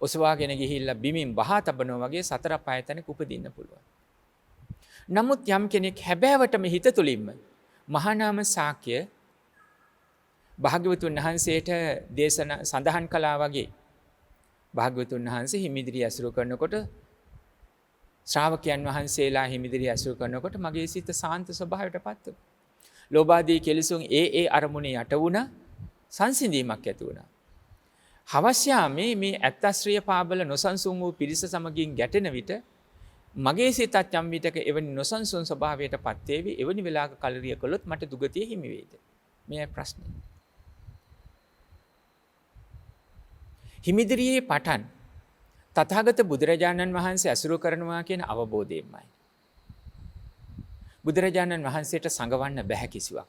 ඔසවාගෙන ගිහිල්ලා බිමින් වහා තබනවා වගේ සතර පායතනක උපදින්න පුළුවන්. නමුත් යම් කෙනෙක් හැබෑවටම හිත තුළින්ම මහා නාම ශාක්‍ය භාග්‍යවතුන් වහන්සේට දේශනා සඳහන් කළා වගේ භාග්‍යවතුන් වහන්සේ හිමිදිරි ඇසුරු කරනකොට ශ්‍රාවකයන් වහන්සේලා හිමිදිරි ඇසුරු කරනකොට මගේ සිත සාන්ත ස්වභාවයටපත් වුණා. ලෝභාදී කෙලෙසුන් ඒ අරමුණේ යට වුණා, සංසිඳීමක් ඇති වුණා. හවස් යාමේ මේ ඇත්තශ්‍රිය පාබල නොසන්සුන් වූ පිරිස සමගින් ගැටෙන විට මගේ සිතත් යම් විටක එවැනි නොසන්සුන් ස්වභාවයටපත් වේවි. එවැනි වෙලාවක කලරිය කළොත් මට දුගතිය හිමි වේද? මේ ප්‍රශ්නේ. හිමිදිරියේ පටන් තථාගත බුදුරජාණන් වහන්සේ අසුරු කරනවා කියන අවබෝධයෙන්මයි. බුදුරජාණන් වහන්සේට සංගවන්න බැහැ කිසිවක්.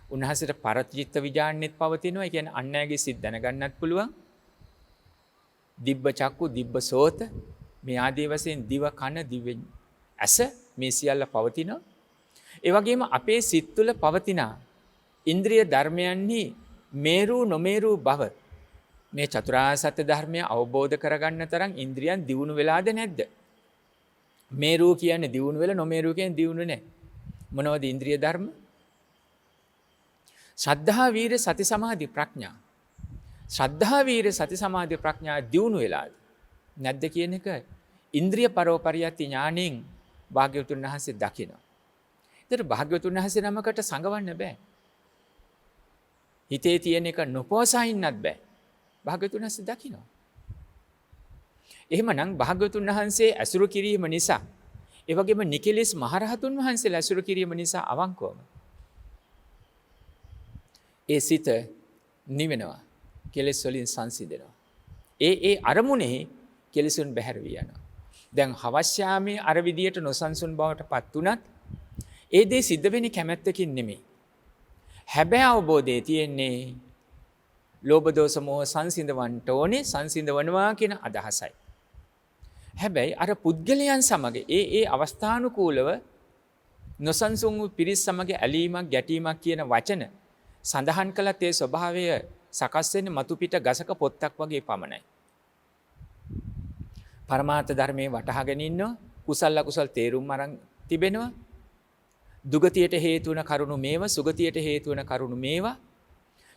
උන්වහන්සේට පරචිත්ත විඥානෙත් පවතිනවා. ඒ කියන්නේ අන් අයගේ සිත් දැනගන්නත් පුළුවන්. දිබ්බ චක්කු, දිබ්බ සෝත මේ ආදී වශයෙන් දිව කන දිවෙන් ඇස මේ සියල්ල පවතිනවා. ඒ වගේම අපේ සිත් තුළ පවතින ඉන්ද්‍රිය ධර්මයන්හි මේරු නොමේරු බව මේ චතුරාර්ය සත්‍ය ධර්මය අවබෝධ කරගන්න තරම් ඉන්ද්‍රියන් දියුණු වෙලාද නැද්ද? මේරු කියන්නේ දියුණු වෙලා, නොමේරු කියන්නේ දියුණු නැහැ. මොනවද ඉන්ද්‍රිය ධර්ම? ශ්‍රද්ධා, වීර, සති, සමාධි, ප්‍රඥා. ශ්‍රද්ධා, වීර, සති, සමාධි, ප්‍රඥා දියුණු වෙලාද නැද්ද කියන එක ඉන්ද්‍රිය පරෝපරියති ඥාණයෙන් භාග්‍යවතුන් වහන්සේ දකිනවා. ඒතර භාග්‍යවතුන් වහන්සේ නමකට සංගවන්න බෑ. හිතේ තියෙන එක නොපෝසයින්නත් බෑ. භාග්‍යවතුන් වහන්සේ දකිනවා. එහෙමනම් භාග්‍යවතුන් වහන්සේ ඇසුරු කිරීම නිසා, ඒ වගේම නිකලෙස් මහරහතුන් වහන්සේලා ඇසුරු කිරීම නිසා අවංකවම ඒ සිත නිවෙනවා. කෙලෙස් වලින් සංසිඳෙනවා. ඒ අරමුණේ කෙලෙසුන් බැහැර වී යනවා. දැන් හවස් යාමේ අර විදියට නොසන්සුන් බවට පත් උනත් ඒ දේ සිද්ධ වෙන්නේ කැමැත්තකින් නෙමෙයි. හැබැයි අවබෝධයේ තියෙන්නේ ලෝභ දෝෂ මොහ සංසිඳවන්න ඕනේ, සංසිඳවනවා කියන අදහසයි. හැබැයි අර පුද්ගලයන් සමග ඒ අවස්ථානුකූලව නොසන්සුන් වූ පිරිස් සමග ඇලීමක් ගැටීමක් කියන වචන සඳහන් කළත් ඒ ස්වභාවය සකස් වෙන්නේ මතු පිට ගසක පොත්තක් වගේ පමණයි. පරමාර්ථ ධර්මයේ වටහාගෙන ඉන්නවා, කුසල අකුසල තේරුම් අරන් තිබෙනවා. දුගතියට හේතු වන කරුණු මේවා, සුගතියට හේතු වන කරුණු මේවා,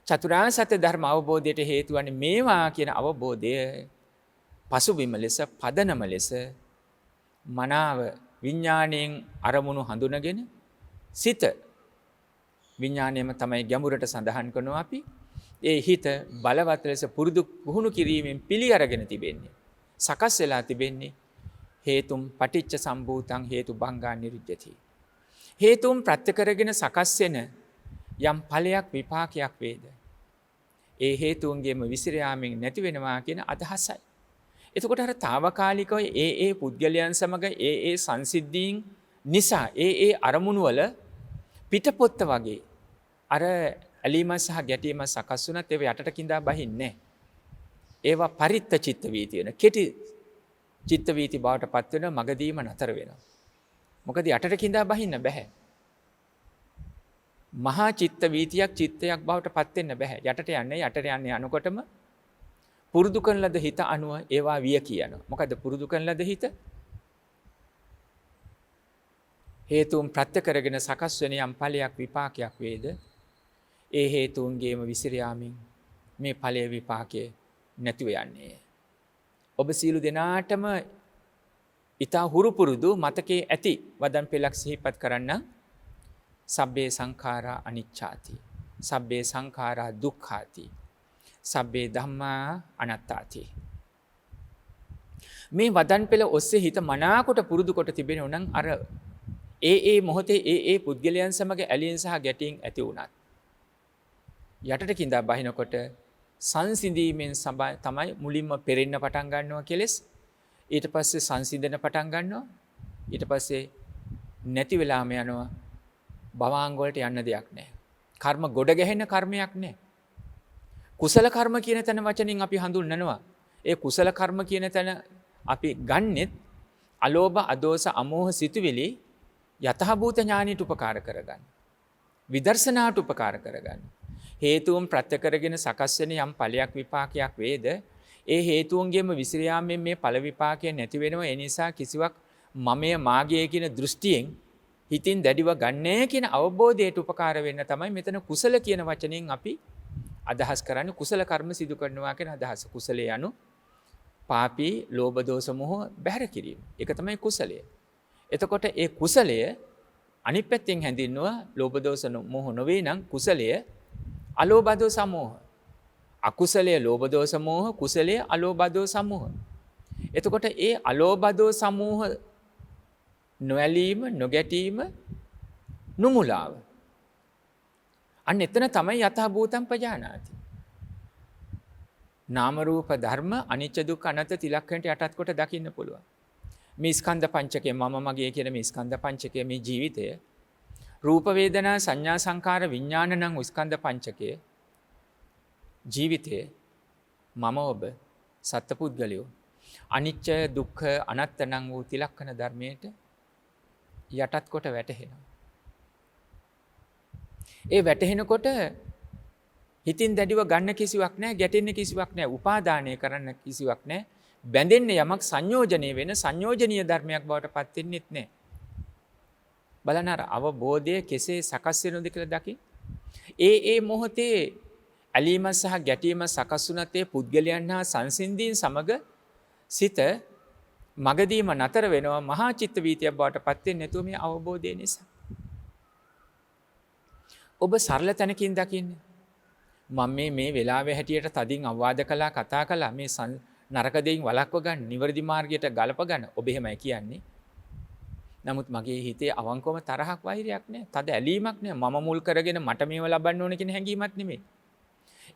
චතුරාර්ය සත්‍ය ධර්ම අවබෝධයට හේතු වන්නේ මේවා කියන අවබෝධය පසුබිම ලෙස, පදනම ලෙස මනාව විඥාණයෙන් අරමුණු හඳුනගෙන සිත විඥාණයම තමයි ගැඹුරට සඳහන් කරනවා අපි. ඒ හිත බලවත් ලෙස පුහුණු කිරීමෙන් පිළි අරගෙන තිබෙන්නේ. සකස් වෙලා තිබෙන්නේ හේතුම් පටිච්ච සම්භූතං හේතු භංගා නිරුද්ධති. හේතුම් ප්‍රත්‍ය කරගෙන සකස් වෙන යම් ඵලයක් විපාකයක් වේද, ඒ හේතුන්ගේම විසිර යාමෙන් නැති වෙනවා කියන අදහසයි. එතකොට අර తాවකාලිකව ඒ පුද්ගලයන් සමග ඒ සංසිද්ධීන් නිසා ඒ අරමුණු වල පිටපොත්ත වගේ අර ඇලීම සහ ගැටීම සකස් වුණත් ඒව යටට කිඳා බහින්නේ නැහැ. ඒවා පරිත්ත චිත්ත වීති වෙන, කෙටි චිත්ත වීති බවට පත් වෙන, මගදීම නතර වෙනවා. මොකද යටට කිඳා බහින්න බෑ. මහා චිත්ත වීතියක් චිත්තයක් බවට පත් වෙන්න බෑ. යටට යන්නේ යනකොටම පුරුදු කරන ලද හිත අනුව ඒවා විය කියනවා. මොකද පුරුදු කරන ලද හිත හේතුන් ප්‍රත්‍ය කරගෙන සකස් වෙන යම් ඵලයක් විපාකයක් වේද? ඒ හේතුන්ගේම විසිර යාමින් මේ ඵලයේ විපාකයේ නැතිව යන්නේ. ඔබ සියලු දෙනාටම ඊතා හුරු පුරුදු මතකයේ ඇති වදන් පෙළක් සිහිපත් කරන්න. සබ්බේ සංඛාරා අනිච්ඡාති. සබ්බේ සංඛාරා දුක්ඛාති. සබ්බේ ධම්මා අනාත්තාති. මේ වදන් පෙළ ඔස්සේ හිත මනාකොට පුරුදු කොට තිබෙනෝ නම් අර ඒ මොහොතේ ඒ පුද්ගලයන් සමග ඇලීම් සහ ගැටීම් ඇති වුණත් යටට කිඳා බහිනකොට සංසිඳීමෙන් තමයි මුලින්ම පෙරෙන්න පටන් ගන්නවා කෙලෙස්. ඊට පස්සේ සංසිඳන පටන් ගන්නවා. ඊට පස්සේ නැති වෙලාම යනවා. භවාංග වලට යන්න දෙයක් නැහැ. කර්ම ගොඩ ගැහෙන කර්මයක් නැහැ. කුසල කර්ම කියන තැන වචනින් අපි හඳුන්වනවා. ඒ කුසල කර්ම කියන තැන අපි ගන්නෙත් අලෝභ, අදෝස, අමෝහ සිතුවිලි යතහභූත ඥානයට උපකාර කරගන්න. විදර්ශනාට උපකාර කරගන්න. හේතුන් ප්‍රත්‍ය කරගෙන සකස් වෙන යම් ඵලයක් විපාකයක් වේද? ඒ හේතුන්ගෙම විසිර යාමෙන් මේ ඵල විපාකය නැති වෙනවා. ඒ නිසා කිසිවක් මමය මාගේ කියන දෘෂ්ටියෙන් හිතින් දැඩිව ගන්නෑ කියන අවබෝධයට උපකාර වෙන්න තමයි මෙතන කුසල කියන වචنين අපි අදහස් කරන්නේ. කුසල කර්ම සිදු කරනවා කියන අදහස. කුසලයේ anu පාපී, ලෝභ, දෝෂ, මොහ බැහැර කිරීම. ඒක තමයි කුසලය. එතකොට ඒ කුසලය අනිත් පැත්තෙන් හැඳින්වුවා ලෝභ, දෝෂ, මොහ නොවේ නම් කුසලය අලෝභ, දෝෂ, මොහ. අකුසලයේ ලෝභ, දෝෂ, මොහ, කුසලයේ අලෝභ, දෝෂ, මොහ. එතකොට ඒ අලෝභ, දෝෂ, මොහ නොඇලීම, නොගැටීම, නුමුලාව. අන්න එතන තමයි යතහ භූතං පජානාති. නාම රූප ධර්ම අනිච්ච දුක්ඛ අනාත්ම තිලක්ෂණයට යටත් කොට දකින්න පුළුවන්. මේ ස්කන්ධ පංචකය මම මගේ කියන මේ ස්කන්ධ පංචකය මේ ජීවිතය රූප වේදනා සංඥා සංකාර විඥාන නම් ස්කන්ධ පංචකය ජීවිතය මම ඔබ සත්පුද්ගලයෝ අනිච්ච දුක්ඛ අනාත්ම නම් වූ තිලක්ෂණ ධර්මයට යටත් කොට වැටහෙනවා. ඒ වැටහෙනකොට හිතින් දැඩිව ගන්න කිසිවක් නැහැ, ගැටෙන්න කිසිවක් නැහැ, උපාදානය කරන්න කිසිවක් නැහැ. බැඳෙන්න යමක් සංයෝජනීය වෙන සංයෝජනීය ධර්මයක් බවට පත් වෙන්නෙත් නැහැ. බලන්න අර අවබෝධය කෙසේ සකස් වෙනවද කියලා දකින්න. ඒ මොහොතේ ඇලීම සහ ගැටීම සකස් වුණත් ඒ පුද්ගලයන් හා සංසිඳීන් සමග සිත මගදීම නතර වෙනවා. මහා චිත්ත වීතියක් බවට පත් වෙන්නේ නැතුව මේ අවබෝධය නිසා. ඔබ සරල තැනකින් දකින්න. මම මේ වෙලාවේ හැටියට තදින් අවවාද කළා, කතා කළා, මේ නරක දෙයින් වළක්ව ගන්න, නිවැරදි මාර්ගයට ගලප ගන්න. ඔබ එහෙමයි කියන්නේ. නමුත් මගේ හිතේ අවංකවම තරහක් වෛරයක් නැහැ. තද ඇලීමක් නැහැ. මම මුල් කරගෙන මට මේව ලබන්න ඕන කියන හැඟීමක් නෙමෙයි.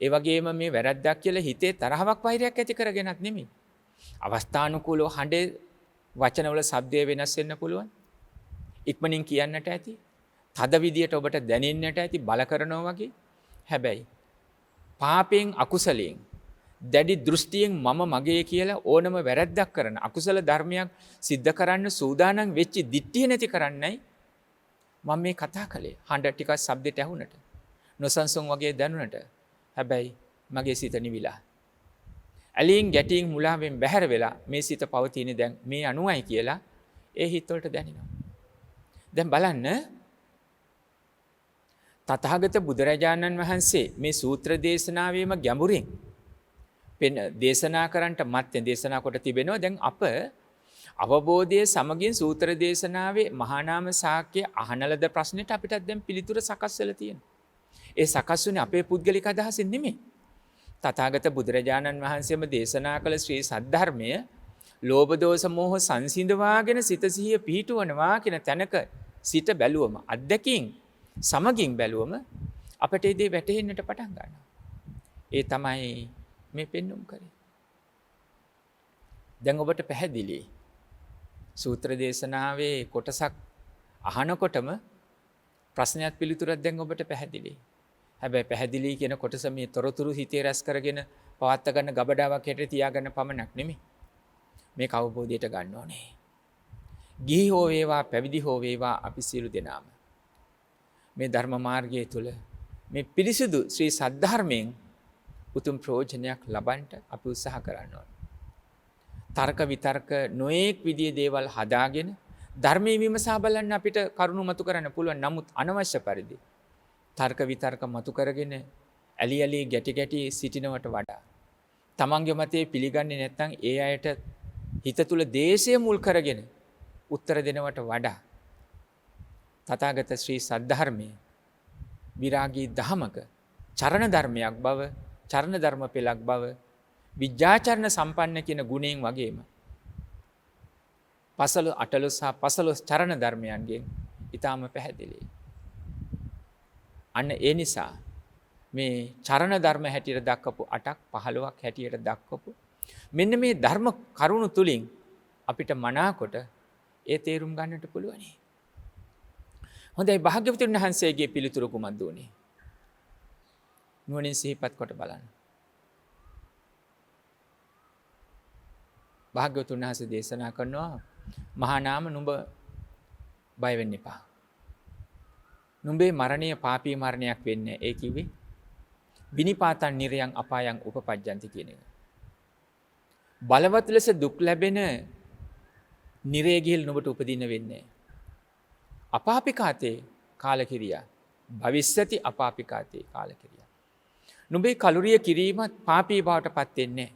ඒ වගේම මේ වැරද්දක් කියලා හිතේ තරහවක් වෛරයක් ඇති කරගෙනත් නෙමෙයි. අවස්ථානුකූලව හඬේ වචනවල ශබ්දය වෙනස් වෙන්න පුළුවන්. ඉක්මනින් කියන්නට ඇති. තද විදියට ඔබට දැනෙන්නට ඇති බල කරනවා වගේ. හැබැයි පාපයෙන් අකුසලයෙන් දැඩි දෘෂ්ටියෙන් මම මගේ කියලා ඕනම වැරද්දක් කරන අකුසල ධර්මයක් සිද්ධ කරන්න සූදානම් වෙච්ච දිට්ඨිය නැති කරන්නයි මම මේ කතා කළේ. හඬ ටිකක් ශබ්දෙට ඇහුනට නොසන්සුන් වගේ දැනුනට හැබැයි මගේ සිත නිවිලා. ඇලීම් ගැටීම් මුලාවෙන් බැහැර වෙලා මේ සිත පවතින දැන් මේ අනුවයි කියලා ඒ හිතවලට දැනෙනවා. දැන් බලන්න තථාගත බුදුරජාණන් වහන්සේ මේ සූත්‍ර දේශනාවේම ගැඹුරින් දේශනා කරන්නට මත්තෙන් දේශනා කොට තිබෙනවා. දැන් අප අවබෝධයේ සමගින් සූත්‍ර දේශනාවේ මහා නාම ශාක්‍ය අහන ලද ප්‍රශ්නෙට අපිට දැන් පිළිතුර සකස් වෙලා තියෙනවා. ඒ සකස් වුණේ අපේ පුද්ගලික අදහසින් නෙමෙයි. තථාගත බුදුරජාණන් වහන්සේම දේශනා කළ ශ්‍රී සද්ධර්මය ලෝභ දෝෂ මෝහ සංසිඳවාගෙන සිත සිහිය පිහිටවනවා කියන තැනක සිට බැලුවම අද්දකින් සමගින් බැලුවම අපට ඒ දේ වැටහෙන්නට පටන් ගන්නවා. ඒ තමයි මේ පෙන්눔 කරේ. දැන් ඔබට පැහැදිලි. සූත්‍ර දේශනාවේ කොටසක් අහනකොටම ප්‍රශ්නයක් පිළිතුරක් දැන් ඔබට පැහැදිලි. හැබැයි පැහැදිලි කියන කොටස මේ තොරතුරු හිතේ රැස් කරගෙන පවත්ත ගන්න ගබඩාවක් හැටියට තියාගන්න පමණක් නෙමෙයි. මේක අවබෝධයට ගන්න ඕනේ. ගිහි හෝ වේවා පැවිදි හෝ වේවා අපි සියලු දෙනාම මේ ධර්ම මාර්ගය තුළ මේ පිරිසිදු ශ්‍රී සද්ධර්මයෙන් උතුම් ප්‍රයෝජනයක් ලබන්නට අපි උත්සාහ කරන්න ඕන. තර්ක විතර්ක නොඑක් විදිහේ දේවල් හදාගෙන ධර්මයේ විමසා බලන්න අපිට කරුණු මතු කරන්න පුළුවන්. නමුත් අනවශ්‍ය පරිදි තර්ක විතර්ක මතු කරගෙන ඇලි ඇලි ගැටි ගැටි සිටිනවට වඩා තමන්ගේ මතේ පිළිගන්නේ නැත්නම් ඒ අයට හිත තුල දේශය මුල් කරගෙන උත්තර දෙනවට වඩා තථාගත ශ්‍රී සද්ධර්මයේ විරාගී දහමක චරණ ධර්මයක් බව, චරණ ධර්ම පෙළක් බව, විද්‍යාචරණ සම්පන්න කියන ගුණයෙන් වගේම පසළොස් අටළොස් සහ පසළොස් චරණ ධර්මයන්ගෙන් ඊටාම පැහැදිලියි. අන්න ඒ නිසා මේ චරණ ධර්ම හැටියට දක්වපු 8ක් 15ක් හැටියට දක්වපු මෙන්න මේ ධර්ම කරුණු තුලින් අපිට මනාකොට ඒ තේරුම් ගන්නට පුළුවනි. හොඳයි භාග්‍යවතුන් වහන්සේගේ පිළිතුරු කුමක්ද උනේ? නුවණින් සිහිපත් කොට බලන්න. භාග්‍යවතුන් වහන්සේ දේශනා කරනවා මහා නාම නුඹ බය වෙන්න එපා. නුඹේ මරණය පාපී මරණයක් වෙන්නේ. ඒ කිව්වේ විනිපාතං නිරයන් අපායන් උපපජ්ජන්ති කියන එක. බලවත් ලෙස දුක් ලැබෙන නිරේ ගිහිල් නුඹට උපදින්න වෙන්නේ. අපාපිකාතේ කාලකිරියා භවිස්සති අපාපිකාතේ කාලකිරියා. නුඹේ කලුරිය කිරීමත් පාපී බවට පත් වෙන්නේ.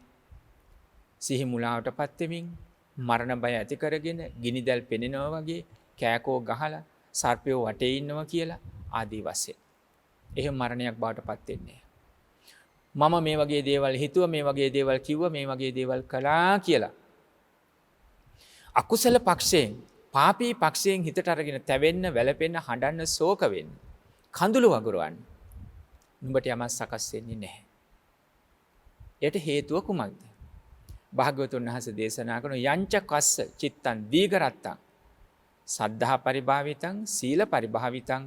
සිහි මුලාවටපත් වෙමින් මරණ බය ඇති කරගෙන ගිනිදැල් පෙනෙනවා වගේ කෑකෝ ගහලා සර්පයෝ වටේ ඉන්නවා කියලා ආදී වශයෙන්. එහෙම මරණයක් බවට පත් වෙන්නේ. මම මේ වගේ දේවල් හිතුවා, මේ වගේ දේවල් කිව්වා, මේ වගේ දේවල් කළා කියලා. අකුසල පක්ෂයෙන්, පාපී පක්ෂයෙන් හිතට අරගෙන තැවෙන්න, වැළපෙන්න, හඬන්න, ශෝක වෙන්න, කඳුළු වගුරවන්න. නුඹට යමක් සකස් වෙන්නේ නැහැ. ඒට හේතුව කුමක්ද? භාග්‍යවතුන් වහන්සේ දේශනා කරන යංච කස්ස චිත්තං දීඝරත්තං සද්ධා පරිභාවිතං සීල පරිභාවිතං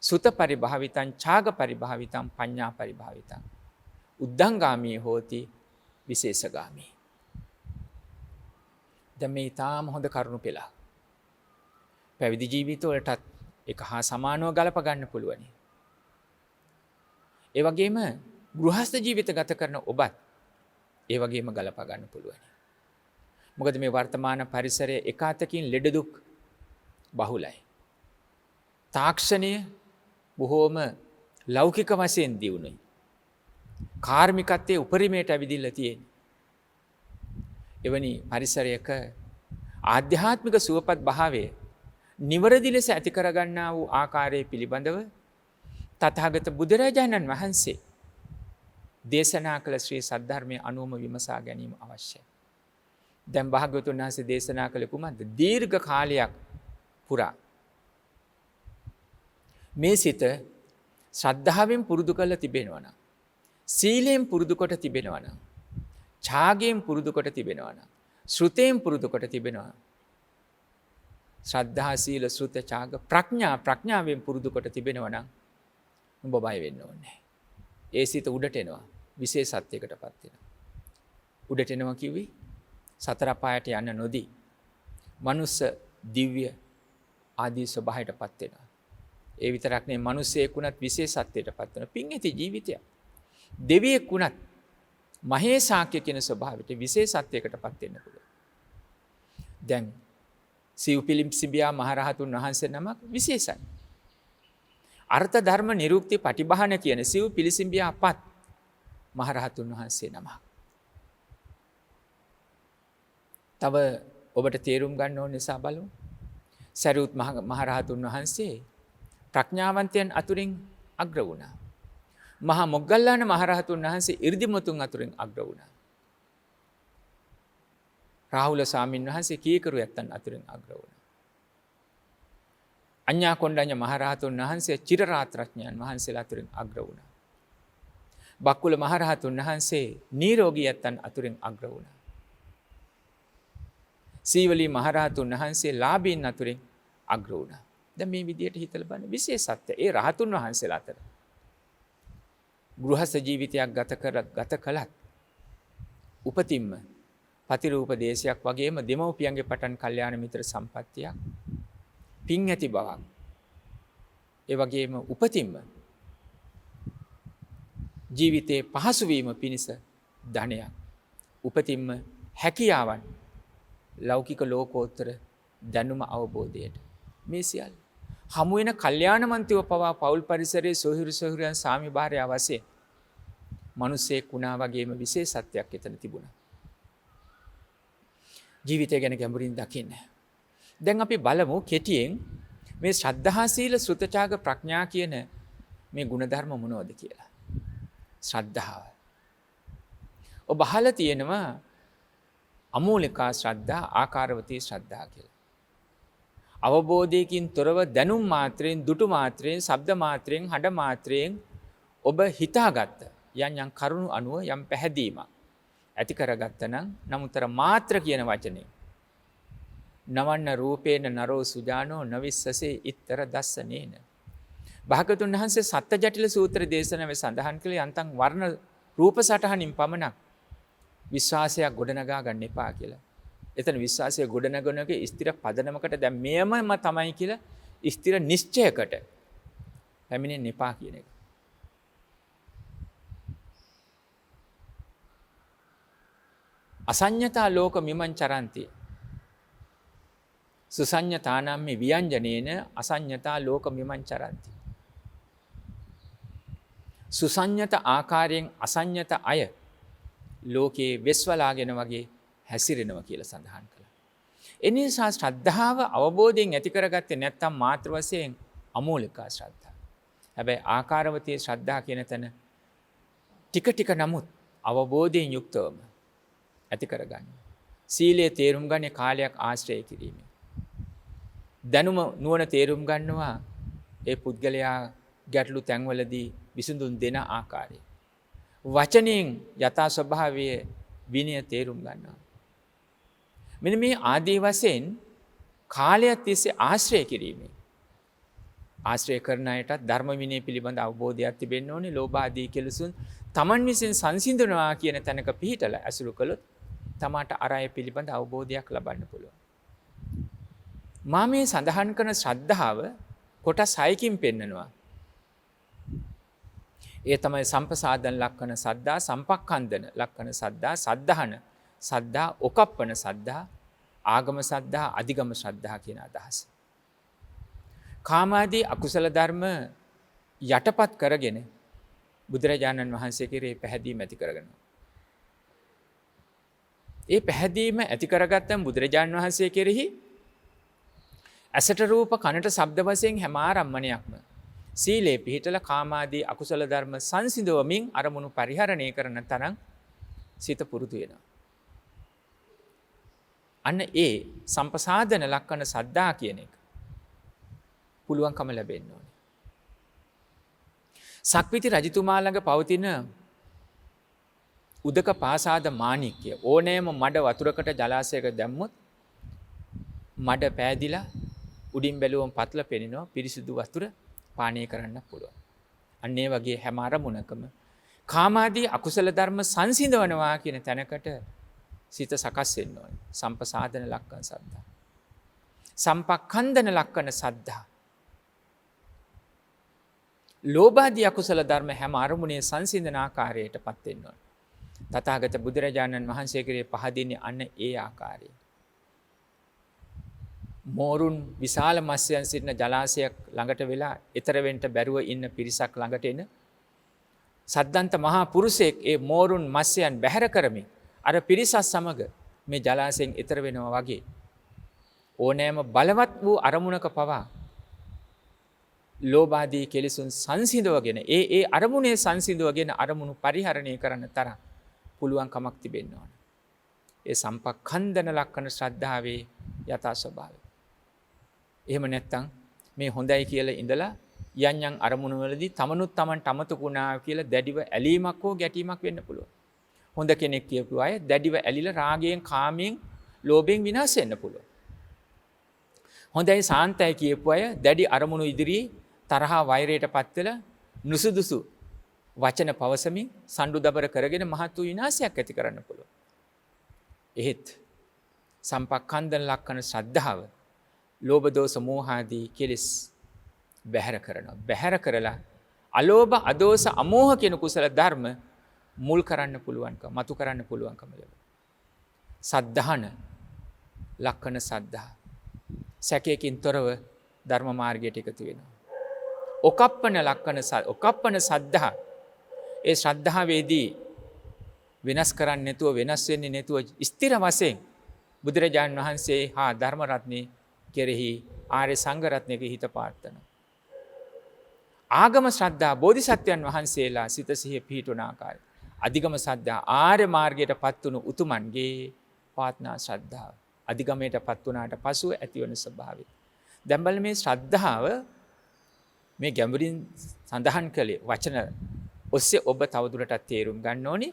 සුත පරිභාවිතං ඡාග පරිභාවිතං පඤ්ඤා පරිභාවිතං උද්ධංගාමී හෝති විශේෂගාමී. දැන් මේ තාම හොඳ කරුණු පෙළ. පැවිදි ජීවිතවලටත් එක හා සමානව ගලප ගන්න පුළුවන්. ඒ වගේම ගෘහස්ත ජීවිත ගත කරන ඔබත් ඒ වගේම ගලප ගන්න පුළුවන්. මොකද මේ වර්තමාන පරිසරයේ එක අතකින් ලෙඩ දුක් බහුලයි. තාක්ෂණය බොහෝම ලෞකික වශයෙන් දියුණුයි. කාර්මිකත්වයේ උපරිමයට ඇවිදින්න තියෙන. එවැනි පරිසරයක ආධ්‍යාත්මික සුවපත් භාවය නිවරදි ලෙස ඇති කරගන්නා වූ ආකාරයේ පිළිබඳව තථාගත බුදුරජාණන් වහන්සේ දේශනා කළ ශ්‍රී සද්ධර්මයේ අනුවම විමසා ගැනීම අවශ්‍යයි. දැන් භාග්‍යවතුන් වහන්සේ දේශනා කළ කුමක්ද? දීර්ඝ කාලයක් පුරා මේ සිත ශ්‍රද්ධාවෙන් පුරුදු කරලා තිබෙනවා නම්, සීලයෙන් පුරුදු කොට තිබෙනවා නම්, ඡාගයෙන් පුරුදු කොට තිබෙනවා නම්, ශ්‍රුතයෙන් පුරුදු කොට තිබෙනවා. ශ්‍රද්ධා, සීල, ශ්‍රුත, ඡාග, ප්‍රඥාවෙන් පුරුදු කොට තිබෙනවා නම් ඔබ බය වෙන්න ඕනේ. ඒ සිත උඩට එනවා, විශේෂත්වයකටපත් වෙනවා. උඩට එනවා කිව්වේ සතර පායට යන්න නොදී මනුස්ස, දිව්‍ය ආදී ස්වභාවයටපත් වෙනවා. ඒ විතරක් නෙවෙයි, මිනිස්සෙක් වුණත් විශේෂත්වයටපත් වෙනවා. පින් ඇති ජීවිතයක්. දෙවියෙක් වුණත් මහේසාක්‍ය කියන ස්වභාවයට විශේෂත්වයකටපත් වෙන්න පුළුවන්. දැන් සිව් පිළිසිඹියා මහරහතුන් වහන්සේ නමක් විශේෂයි. අර්ථ ධර්ම නිරුක්ති පටිභාන කියන සිව් පිළිසිඹියා පත් මහරහතුන් වහන්සේ නමක්. තව ඔබට තේරුම් ගන්න ඕන නිසා බලමු. සරියුත් මහරහතුන් වහන්සේ ප්‍රඥාවන්තයන් අතුරින් අග්‍ර වුණා. මහා මොග්ගල්ලාන මහරහතුන් වහන්සේ 이르දිමතුන් අතුරින් අග්‍ර වුණා. රාහුල ස්වාමීන් වහන්සේ කීකරු යත්තන් අතුරින් අග්‍ර වුණා. අඤ්ඤා කොණ්ඩඤ්ඤ මහරහතුන් වහන්සේ චිරරාත්‍රඥයන් වහන්සේලා අතුරින් අග්‍ර වුණා. බක්කුල මහරහතුන් වහන්සේ නිරෝගී යත්තන් අතුරින් අග්‍ර වුණා. සීවලී මහරහතුන් වහන්සේ ලාභීන් අතුරින් අග්‍ර වුණා. දැන් මේ විදියට හිතලා බලන්න විශේෂත්වය ඒ රහතුන් වහන්සේලා අතර. ගෘහස්ත ජීවිතයක් ගත කළත් උපතින්ම පතිරූප දේශයක් වගේම දෙමව්පියන්ගේ පටන් කල්යාණ මිත්‍ර සම්පත්තියක්, පින් ඇති බවක්, ඒ වගේම උපතින්ම ජීවිතේ පහසු වීම පිණිස ධනයක්. උපතින්ම හැකියාවන් ලෞකික ලෝකෝත්තර දැනුම අවබෝධයට මේ සියල්ල හමු වෙන කල්යාණමන්තිව පවා පෞල් පරිසරයේ සොහිරු සොහිරයන් සාමි භාර්යාව වශයෙන් මිනිසෙක් වුණා වගේම විශේෂත්වයක් එතන තිබුණා. ජීවිතය ගැන ගැඹුරින් දකින්න. දැන් අපි බලමු කෙටියෙන් මේ ශ්‍රද්ධා සීල සෘතචාග ප්‍රඥා කියන මේ ගුණධර්ම මොනවද කියලා. ශ්‍රද්ධාව. ඔබ අහලා තියෙනවා අමූලිකා ශ්‍රද්ධා, ආකාරවතී ශ්‍රද්ධා කියලා. අවබෝධයකින් තොරව දැනුම් මාත්‍රයෙන්, දුටු මාත්‍රයෙන්, ශබ්ද මාත්‍රයෙන්, හඬ මාත්‍රයෙන් ඔබ හිතාගත්ත යම් කරුණු අනුව යම් පැහැදීමක් ඇති කරගත්ත නම් නමුතර මාත්‍ර කියන වචනේ නවන්න රූපේන නරෝ සුජානෝ නවිස්සසේ ඉත්තර දස්සනේන. භාගතුන් වහන්සේ සත්‍ය ජටිල සූත්‍ර දේශනාවේ සඳහන් කළේ යන්තම් වර්ණ රූප සටහනින් පමණක් විශ්වාසයක් ගොඩනගා ගන්න එපා කියලා. එතන විශ්වාසය ගොඩනගනගේ ස්ථිර පදනමකට දැන් මෙයමම තමයි කියලා ස්ථිර නිශ්චයකට පැමිණෙන්න එපා කියන එක. අසඤ්ඤතා ලෝක මිමං චරන්ති. සුසඤ්ඤතානම් මේ ව්‍යංජනේන අසඤ්ඤතා ලෝක මිමං චරන්ති. සුසඤ්ඤත ආකාරයෙන් අසඤ්ඤත අය ලෝකේ වෙස්වලාගෙන වගේ හැසිරෙනවා කියලා සඳහන් කළා. ඒ නිසා ශ්‍රද්ධාව අවබෝධයෙන් ඇති කරගත්තේ නැත්නම් මාත්‍ර වශයෙන් අමූලිකා ශ්‍රද්ධා. හැබැයි ආකාරවතී ශ්‍රද්ධා කියන තැන ටික ටික නමුත් අවබෝධයෙන් යුක්තවම ඇති කරගන්න. සීලයේ තේරුම් ගන්නේ කාලයක් ආශ්‍රය කිරීමෙන්. දැනුම නුවණ තේරුම් ගන්නවා ඒ පුද්ගලයා ගැටලු තැන්වලදී විසඳුම් දෙන ආකාරය. වචනෙන් යථා ස්වභාවයේ විනය තේරුම් ගන්නවා. මෙන්න මේ ආදී වශයෙන් කාලයක් තිස්සේ ආශ්‍රය කිරීමෙන් ආශ්‍රය කරන අයටත් ධර්ම විනය පිළිබඳ අවබෝධයක් තිබෙන්න ඕනේ. ලෝභ ආදී කෙලෙසුන් තමන් විසින් සංසිඳනවා කියන තැනක පිහිටලා අසුරු කළොත් තමාට අරය පිළිබඳ අවබෝධයක් ලබන්න පුළුවන්. මා මේ සඳහන් කරන ශ්‍රද්ධාව කොටස් 6කින් පෙන්නනවා. ඒ තමයි සම්පසාදන ලක්ෂණ සද්ධා, සම්පක්ඛන්දන ලක්ෂණ සද්ධා, සද්ධාන සද්ධා, ඔකප්පන සද්ධා, ආගම සද්ධා, අධිගම ශ්‍රද්ධා කියන අදහස. කාමාදී අකුසල ධර්ම යටපත් කරගෙන බුදුරජාණන් වහන්සේ කෙරේ පැහැදීම ඇති කරගන්නවා. ඒ පැහැදීම ඇති කරගත්තම බුදුරජාණන් වහන්සේ කෙරෙහි ඇසට රූප, කනට ශබ්ද වශයෙන් හැම ආරම්මණයක්ම සීලේ පිහිටලා කාමාදී අකුසල ධර්ම සංසිඳවමින් අරමුණු පරිහරණය කරන තරම් සිත පුරුදු වෙනවා. අන්න ඒ සම්පසාදන ලක්ෂණ සද්ධා කියන එක පුළුවන්කම ලැබෙන්න ඕනේ. සක්විති රජතුමා ළඟ පවතින උදක පාසාද මාණික්‍ය ඕනෑම මඩ වතුරකට ජලාශයක දැම්මොත් මඩ පෑදිලා උඩින් බැලුවම පතල පෙනෙනවා, පිරිසිදු වතුර පානය කරන්න පුළුවන්. අන්න ඒ වගේ හැම අරමුණකම කාමාදී අකුසල ධර්ම සංසිඳවනවා කියන තැනකට සිත සකස් වෙන්න ඕනේ. සම්පසාදන ලක්ෂණ සද්ධා. සම්පක්ඛන්දන ලක්ෂණ සද්ධා. ලෝභාදී අකුසල ධර්ම හැම අරමුණේ සංසිඳන ආකාරයටපත් වෙන්න ඕනේ. තථාගත බුදුරජාණන් වහන්සේ කෙරේ පහදින්නේ අන්න ඒ ආකාරයෙන්. මෝරුන් විශාල මත්ස්‍යයන් සිටින ජලාශයක් ළඟට වෙලා ඈතර වෙන්න බැරුව ඉන්න පිරිසක් ළඟට එන සද්දන්ත මහා පුරුෂයෙක් ඒ මෝරුන් මත්ස්‍යයන් බැහැර කරමින් අර පිරිසත් සමග මේ ජලාශයෙන් ඈතර වෙනවා වගේ ඕනෑම බලවත් වූ අරමුණක පවා ලෝභ ආදී කෙලෙසුන් සංසිඳවගෙන ඒ අරමුණේ සංසිඳවගෙන අරමුණු පරිහරණය කරන්න තරම් පුළුවන් කමක් තිබෙන්න ඕන. ඒ සම්පක්ඛන්දන ලක්ෂණ ශ්‍රද්ධාවේ යථා ස්වභාවය. එහෙම නැත්නම් මේ හොඳයි කියලා ඉඳලා යම් අරමුණු වලදී තමනුත් Tamanට අමතකුණා කියලා දැඩිව ඇලීමක් හෝ ගැටීමක් වෙන්න පුළුවන්. හොඳ කෙනෙක් කියපු අය දැඩිව ඇලිලා රාගයෙන්, කාමයෙන්, ලෝභයෙන් විනාශ වෙන්න පුළුවන්. හොඳයි සාන්තයි කියපු අය දැඩි අරමුණු ඉදිරියේ තරහා වෛරයටපත් වෙලා නුසුදුසු වචන පවසමින් සම්ඩු දබර කරගෙන මහත් වූ විනාශයක් ඇති කරන්න පුළුවන්. එහෙත් සම්පක්ඛන්දන ලක්ෂණ ශ්‍රද්ධාව ලෝභ දෝෂ මෝහ ආදී කෙලෙස් බැහැර කරනවා. බැහැර කරලා අලෝභ, අදෝස, අමෝහ කියන කුසල ධර්ම මුල් කරන්න පුළුවන්කම, මතු කරන්න පුළුවන්කම ලැබෙනවා. සද්ධාන, ලක්කන සද්ධා. සැකයකින් තොරව ධර්ම මාර්ගයට එකතු වෙනවා. ඔකප්පන සද්ධා. ඒ ශ්‍රද්ධාවේදී වෙනස් කරන්නේ නැතුව, වෙනස් වෙන්නේ නැතුව ස්ථිර වශයෙන් බුදුරජාණන් වහන්සේ හා ධර්ම රත්නේ කෙරෙහි, ආර්ය සංඝ රත්නයේ හිත පාත්තනවා. ආගම ශ්‍රද්ධා බෝධිසත්වයන් වහන්සේලා සිත සිහිය පිහිටුන ආකාරය. අධිගම ශ්‍රද්ධා ආර්ය මාර්ගයට පත් වුණු උතුමන්ගේ පාත්නා ශ්‍රද්ධාව. අධිගමයට පත් වුණාට පසුව ඇතිවන ස්වභාවය. දැන් බලන්න මේ ශ්‍රද්ධාව මේ ගැඹුරින් සඳහන් කළේ වචන ඔස්සේ ඔබ තවදුරටත් තේරුම් ගන්න ඕනේ.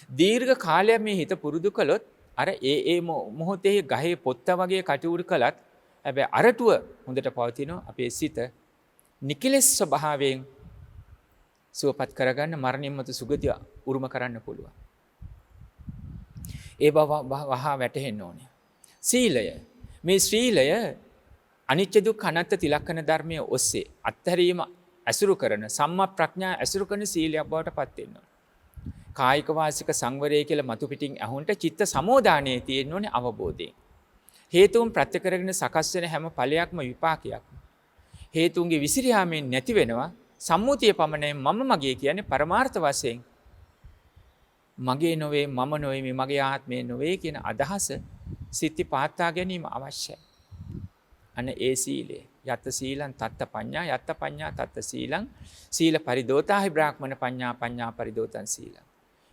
දීර්ඝ කාලයක් මේ හිත පුරුදු කළොත් අර ඒ මොහොතේ ගහේ පොත්ත වගේ කටයුතු කළත් හැබැයි අරටුව හොඳට පවතිනවා. අපේ සිත නිකලෙස් ස්වභාවයෙන් සුවපත් කරගන්න, මරණින් මතු සුගතිය උරුම කරන්න පුළුවන්. ඒ බව වහා වැටහෙන්න ඕනේ. සීලය. මේ ශ්‍රීලය අනිත්‍ය දුක්ඛ අනාත්ම තිලක්කන ධර්මයේ ඔස්සේ අත්හැරීම ඇසුරු කරන සම්මා ප්‍රඥා ඇසුරු කරන සීලයක් බවට පත් වෙනවා. කායික වාසික සංවරය කියලා මතු පිටින් අහුන්ට චිත්ත සමෝදානයේ තියෙන්න ඕනේ අවබෝධයෙන්. හේතුන් ප්‍රත්‍ය කරගෙන සකස් වෙන හැම ඵලයක්ම විපාකයක්. හේතුන්ගේ විසිරියාමෙන් නැති වෙනවා. සම්මුතිය පමණයි මම මගේ කියන්නේ පරමාර්ථ වශයෙන් මගේ නොවේ, මම නොවේ, මේ මගේ ආත්මය නොවේ කියන අදහස සිත්ති පාත්තා ගැනීම අවශ්‍යයි. අන්න ඒ සීලය. යත්ත සීලං තත්ත පඤ්ඤා, යත්ත පඤ්ඤා තත්ත සීලං, සීල පරිදෝතාහි බ්‍රාහ්මණ පඤ්ඤා, පඤ්ඤා පරිදෝතං සීලං.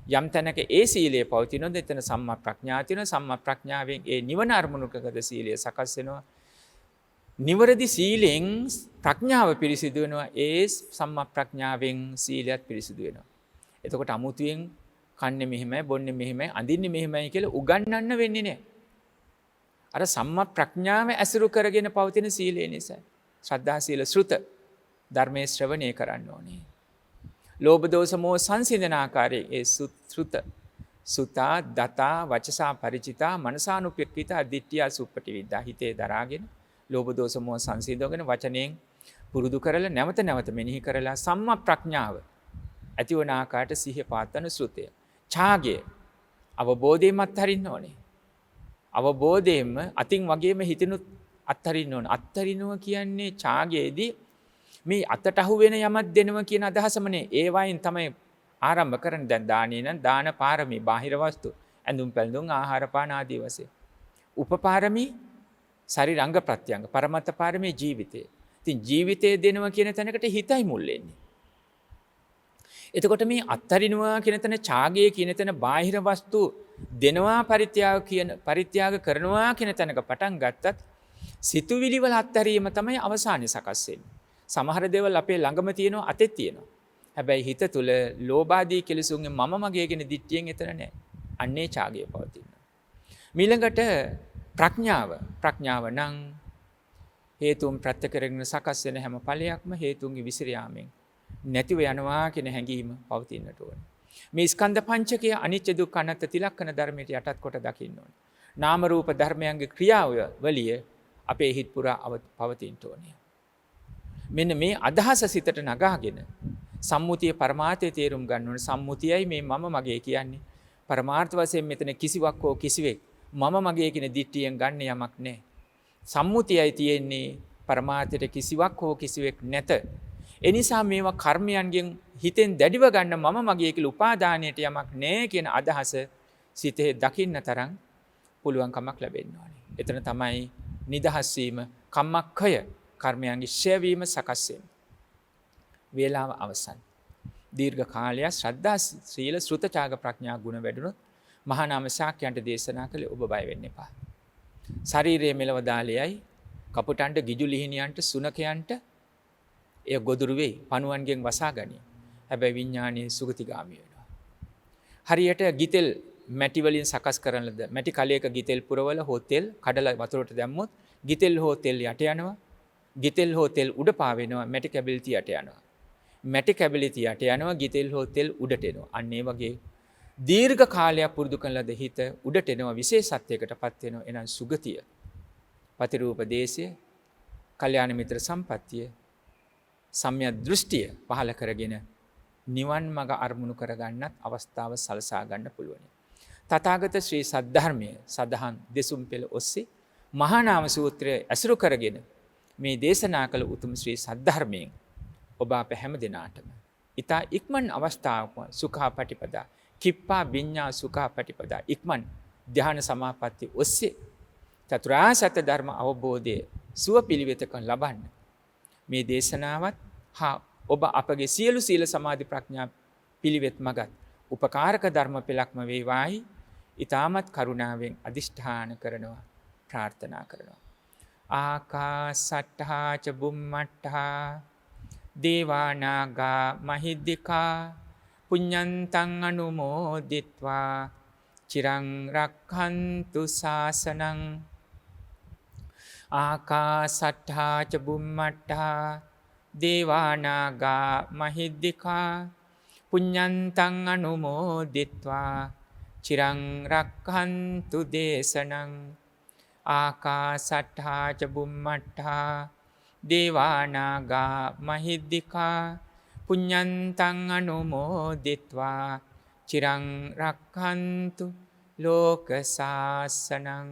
යම් තැනක ඒ සීලය පවතිනොත් එතන සම්මා ප්‍රඥා තියෙනවා. සම්මා ප්‍රඥාවෙන් ඒ නිවන අරමුණකද සීලය සකස් වෙනවා. නිවරදි සීලෙන් ප්‍රඥාව පිරිසිදු වෙනවා. ඒ සම්මා ප්‍රඥාවෙන් සීලයත් පිරිසිදු වෙනවා. එතකොට අමුතුවෙන් කන්නේ මෙහෙමයි, බොන්නේ මෙහෙමයි, අඳින්නේ මෙහෙමයි කියලා උගන්වන්න වෙන්නේ නැහැ. අර සම්මා ප්‍රඥාව ඇසුරු කරගෙන පවතින සීලය නිසා. ශ්‍රද්ධා සීල ශ්‍රුත ධර්මයේ ශ්‍රවණය කරන්න ඕනේ. ලෝභ දෝෂ මොහ සංසිඳන ආකාරයේ ඒ ශ්‍රුත සුතා දතා වචසා ಪರಿචිතා මනසානුපෙක්ඛිතා දිට්ඨිය සුප්පටි විද්දා. හිතේ දරාගෙන ලෝභ දෝෂ මොහ සංසිඳවගෙන වචනයෙන් පුරුදු කරලා නැවත මෙනෙහි කරලා සම්මා ප්‍රඥාව ඇතිවන ආකාරයට සිහිය පාත්තන ශ්‍රුතය. ඡාගය අවබෝධයෙන් අත්හරින්න ඕනේ. අවබෝධයෙන්ම අතින් වගේම හිතිනුත් අත්හරින්න ඕනේ. අත්හරිනවා කියන්නේ ඡාගයේදී මේ අතට අහු වෙන යමක් දෙනවා කියන අදහසමනේ. ඒ වයින් තමයි ආරම්භ කරන්නේ. දැන් දානේ නම් දාන පාරමී, බාහිර වස්තු, ඇඳුම් පැළඳුම්, ආහාර පාන ආදී වශයෙන්. උපපාරමී ශරීරාංග ප්‍රත්‍යංග, පරමත්ත පාරමී ජීවිතය. ඉතින් ජීවිතය දෙනවා කියන තැනකට හිතයි මුල් වෙන්නේ. එතකොට මේ අත්තරිනවා කියන තැන, ඡාගය කියන තැන, බාහිර වස්තු දෙනවා පරිත්‍යාග කරනවා කියන තැනක පටන් ගත්තත් සිතුවිලි වල අත්තරීම තමයි අවසානයේ සකස් වෙන්නේ. සමහර දේවල් අපේ ළඟම තියෙනවා, අතේ තියෙනවා. හැබැයි හිත තුල ලෝභාදී කෙලෙසුන්ගේ මම මගේ කියන දිට්ඨියෙන් එතන නැහැ. අන්නේ ඡාගය පවතිනවා. ඊළඟට ප්‍රඥාව නම් හේතුන් ප්‍රත්‍ය කරගෙන සකස් වෙන හැම ඵලයක්ම හේතුන්ගේ විසිරියාමෙන් නැතිව යනවා කියන හැඟීම පවතින්නට ඕනේ. මේ ස්කන්ධ පංචකය අනිත්‍ය දුක්ඛ අනාත්ම තිලක්කන ධර්මයට යටත් කොට දකින්න ඕනේ. නාම රූප ධර්මයන්ගේ ක්‍රියාව වලිය අපේ හිත පුරා පවතින්න ඕනේ. මෙන්න මේ අදහස සිතට නගාගෙන සම්මුතිය පරමාර්ථය තේරුම් ගන්න ඕනේ. සම්මුතියයි මේ මම මගේ කියන්නේ. පරමාර්ථ වශයෙන් මෙතන කිසිවක් හෝ කිසිවෙක් මම මගේ කියන දිට්ඨියෙන් ගන්න යමක් නැහැ. සම්මුතියයි තියෙන්නේ පරමාර්ථයට කිසිවක් හෝ කිසිවෙක් නැත. එනිසා මේවා කර්මයන්ගෙන් හිතෙන් දැඩිව ගන්න මම මගේ කියලා උපාදානයට යමක් නැහැ කියන අදහස සිතේ දකින්න තරම් පුළුවන්කමක් ලැබෙන්න ඕනේ. එතන තමයි නිදහස් වීම, කම්මක්ඛය, කර්මයන්ගේ ක්ෂය වීම සකස් වෙන්නේ. වේලාව අවසන්. දීර්ඝ කාලයක් ශ්‍රද්ධා සීල ශ්‍රුත ඡාග ප්‍රඥා ගුණ වැඩුණොත් මහා නාම ශාක්‍යයන්ට දේශනා කළේ ඔබ බය වෙන්න එපා. ශරීරයේ මෙලව දාලයයි කපුටන්ට, ගිජු ලිහිණියන්ට, සුනකයන්ට එය ගොදුරු වෙයි. පණුවන්ගෙන් වසා ගනී. හැබැයි විඥානයේ සුගතිගාමී වෙනවා. හරියට ගිතෙල් මැටි වලින් සකස් කරන ලද මැටි කලයක ගිතෙල් පුරවල හෝ තෙල් කඩලා වතුරට දැම්මොත් ගිතෙල් හෝ තෙල් යට යනවා. ගිතෙල් හෝ තෙල් උඩ පාවෙනවා. මැටි කැබිලිටි යට යනවා. මැටි කැබිලිටි යට යනවා. ගිතෙල් හෝ තෙල් උඩට එනවා. අන්න ඒ වගේ දීර්ඝ කාලයක් පුරුදු කරන ලද හිත උඩට එනවා, විශේෂත්වයකටපත් වෙනවා. එනම් සුගතිය, පතිරූප දේශය, කල්යාණ මිත්‍ර සම්පත්තිය, සම්‍යක් දෘෂ්ටිය පහළ කරගෙන නිවන් මඟ අරමුණු කරගන්නත් අවස්ථාව සලසා ගන්න පුළුවන්. තථාගත ශ්‍රී සද්ධර්මය සදහන් දෙසුම් පෙළ ඔස්සේ මහා නාම සූත්‍රය ඇසුරු කරගෙන මේ දේශනා කළ උතුම් ශ්‍රී සද්ධර්මයෙන් ඔබ අප හැම දිනාටම ඊතා ඉක්මන් අවස්ථාවක සුඛාපටිපදා කිප්පා විඤ්ඤා සුඛාපටිපදා ඉක්මන් ධ්‍යාන සමාපatti ඔස්සේ චතුරාර්ය සත්‍ය ධර්ම අවබෝධයේ සුව පිළිවෙතක ලබන්න මේ දේශනාවත් හා ඔබ අපගේ සියලු සීල සමාධි ප්‍රඥා පිළිවෙත් මගත් උපකාරක ධර්ම පෙළක්ම වේවායි ඊ타මත් කරුණාවෙන් අදිෂ්ඨාන කරනවා ප්‍රාර්ථනා කරනවා. ආකාසට්ඨා ච බුම්මට්ඨා දේවා නාග මහිද්దికා පුඤ්ඤන්තං අනුමෝදිත්වා චිරං රක්ඛන්තු ශාසනං. ආකාසට්ඨා ච බුම්මට්ඨා දේවා නාග මහිද්దికා පුඤ්ඤන්තං අනුමෝදිත්වා චිරං රක්ඛන්තු දේශනං. ආකාසට්ඨා ච බුම්මට්ඨා දේවා නාග මහිද්దికා පුඤ්ඤන්තං අනුමෝදිත්වා චිරං රක්ඛන්තු ලෝක ශාසනං.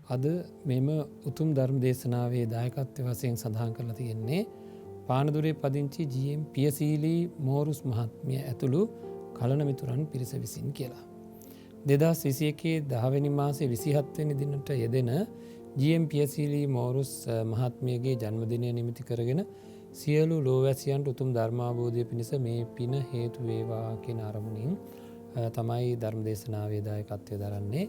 අද මෙම උතුම් ධර්ම දේශනාවේ දායකත්වය වශයෙන් සඳහන් කරලා තියෙන්නේ පානදුරේ පදිංචි ජී.එම්. පියසීලී මෝරුස් මහත්මිය ඇතුළු කලණ මිතුරන් පිරිස විසින් කියලා. 2021 10 මාසේ 27 වෙනි දිනට යෙදෙන ජී.එම්. පියසීලී මෝරුස් මහත්මියගේ ජන්මදිනය නිමිති කරගෙන සියලු ලෝවැසියන්ට උතුම් ධර්මාවබෝධය පිණිස මේ පින හේතු වේවා කියන අරමුණින් තමයි ධර්ම දේශනාවේ දායකත්වය දරන්නේ.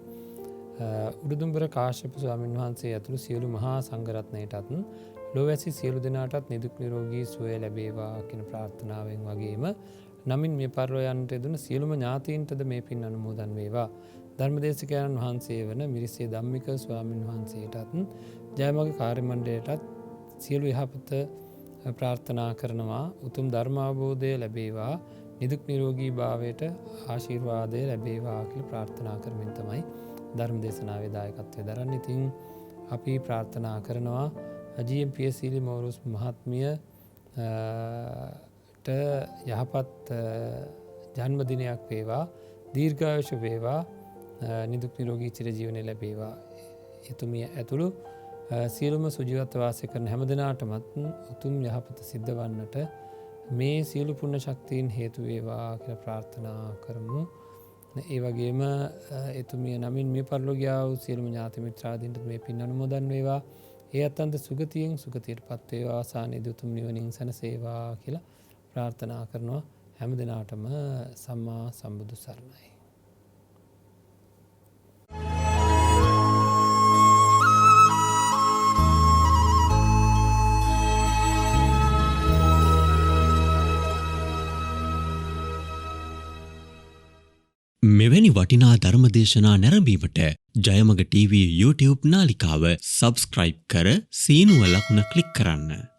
උඩුදුම්බර කාශ්‍යප ස්වාමීන් වහන්සේ ඇතුළු සියලු මහා සංඝරත්නයටත් ලෝවැසි සියලු දෙනාටත් නිදුක් නිරෝගී සුවය ලැබේවා කියන ප්‍රාර්ථනාවෙන් වගේම නමින් මේ පරිලෝයන්ට යෙදුන සියලුම ඥාතීන්ටද මේ පින් අනුමෝදන් වේවා. ධර්මදේශකයන්න් වහන්සේ වන මිරිසේ ධම්මික ස්වාමීන් වහන්සේටත් ජයමග කාර්ය මණ්ඩලයටත් සියලු යහපත ප්‍රාර්ථනා කරනවා. උතුම් ධර්මාවබෝධය ලැබේවා, නිදුක් නිරෝගී භාවයට ආශිර්වාදය ලැබේවා කියලා ප්‍රාර්ථනා කරමින් තමයි ධර්ම දේශනාවේ දායකත්වය දරන්න. ඉතින් අපි ප්‍රාර්ථනා කරනවා ජී.එම්. පියසීලී මෝරුස් මහත්මියට යහපත් ජන්මදිනයක් වේවා, දීර්ඝායුෂ වේවා, නිදුක් නිරෝගී චිරජීවනය ලැබේවා. එතුමිය ඇතුළු සියලුම සුජීවත්ව වාසය කරන හැම දෙනාටමත් උතුම් යහපත සිද්ධ වන්නට මේ සියලු පුණ්‍ය ශක්තියින් හේතු වේවා කියලා ප්‍රාර්ථනා කරමු. ඒ වගේම එතුමිය නමින් මේ පරිලෝකියා වූ සියලුම ඥාති මිත්‍රාදීන්ට මේ පින් අනුමෝදන් වේවා. ඒ අතන්ත සුගතියෙන් සුගතියටපත් වේවා, ආසානයේ උතුම් නිවනින් සැනසේවා කියලා ප්‍රාර්ථනා කරනවා. හැම දිනාටම සම්මා සම්බුදු සරණයි. මෙවැනි වටිනා ධර්මදේශනා නැරඹීමට ජයමග TV YouTube නාලිකාව සබස්ක්‍රයිබ් කර සීනුව ලකුණ ක්ලික් කරන්න.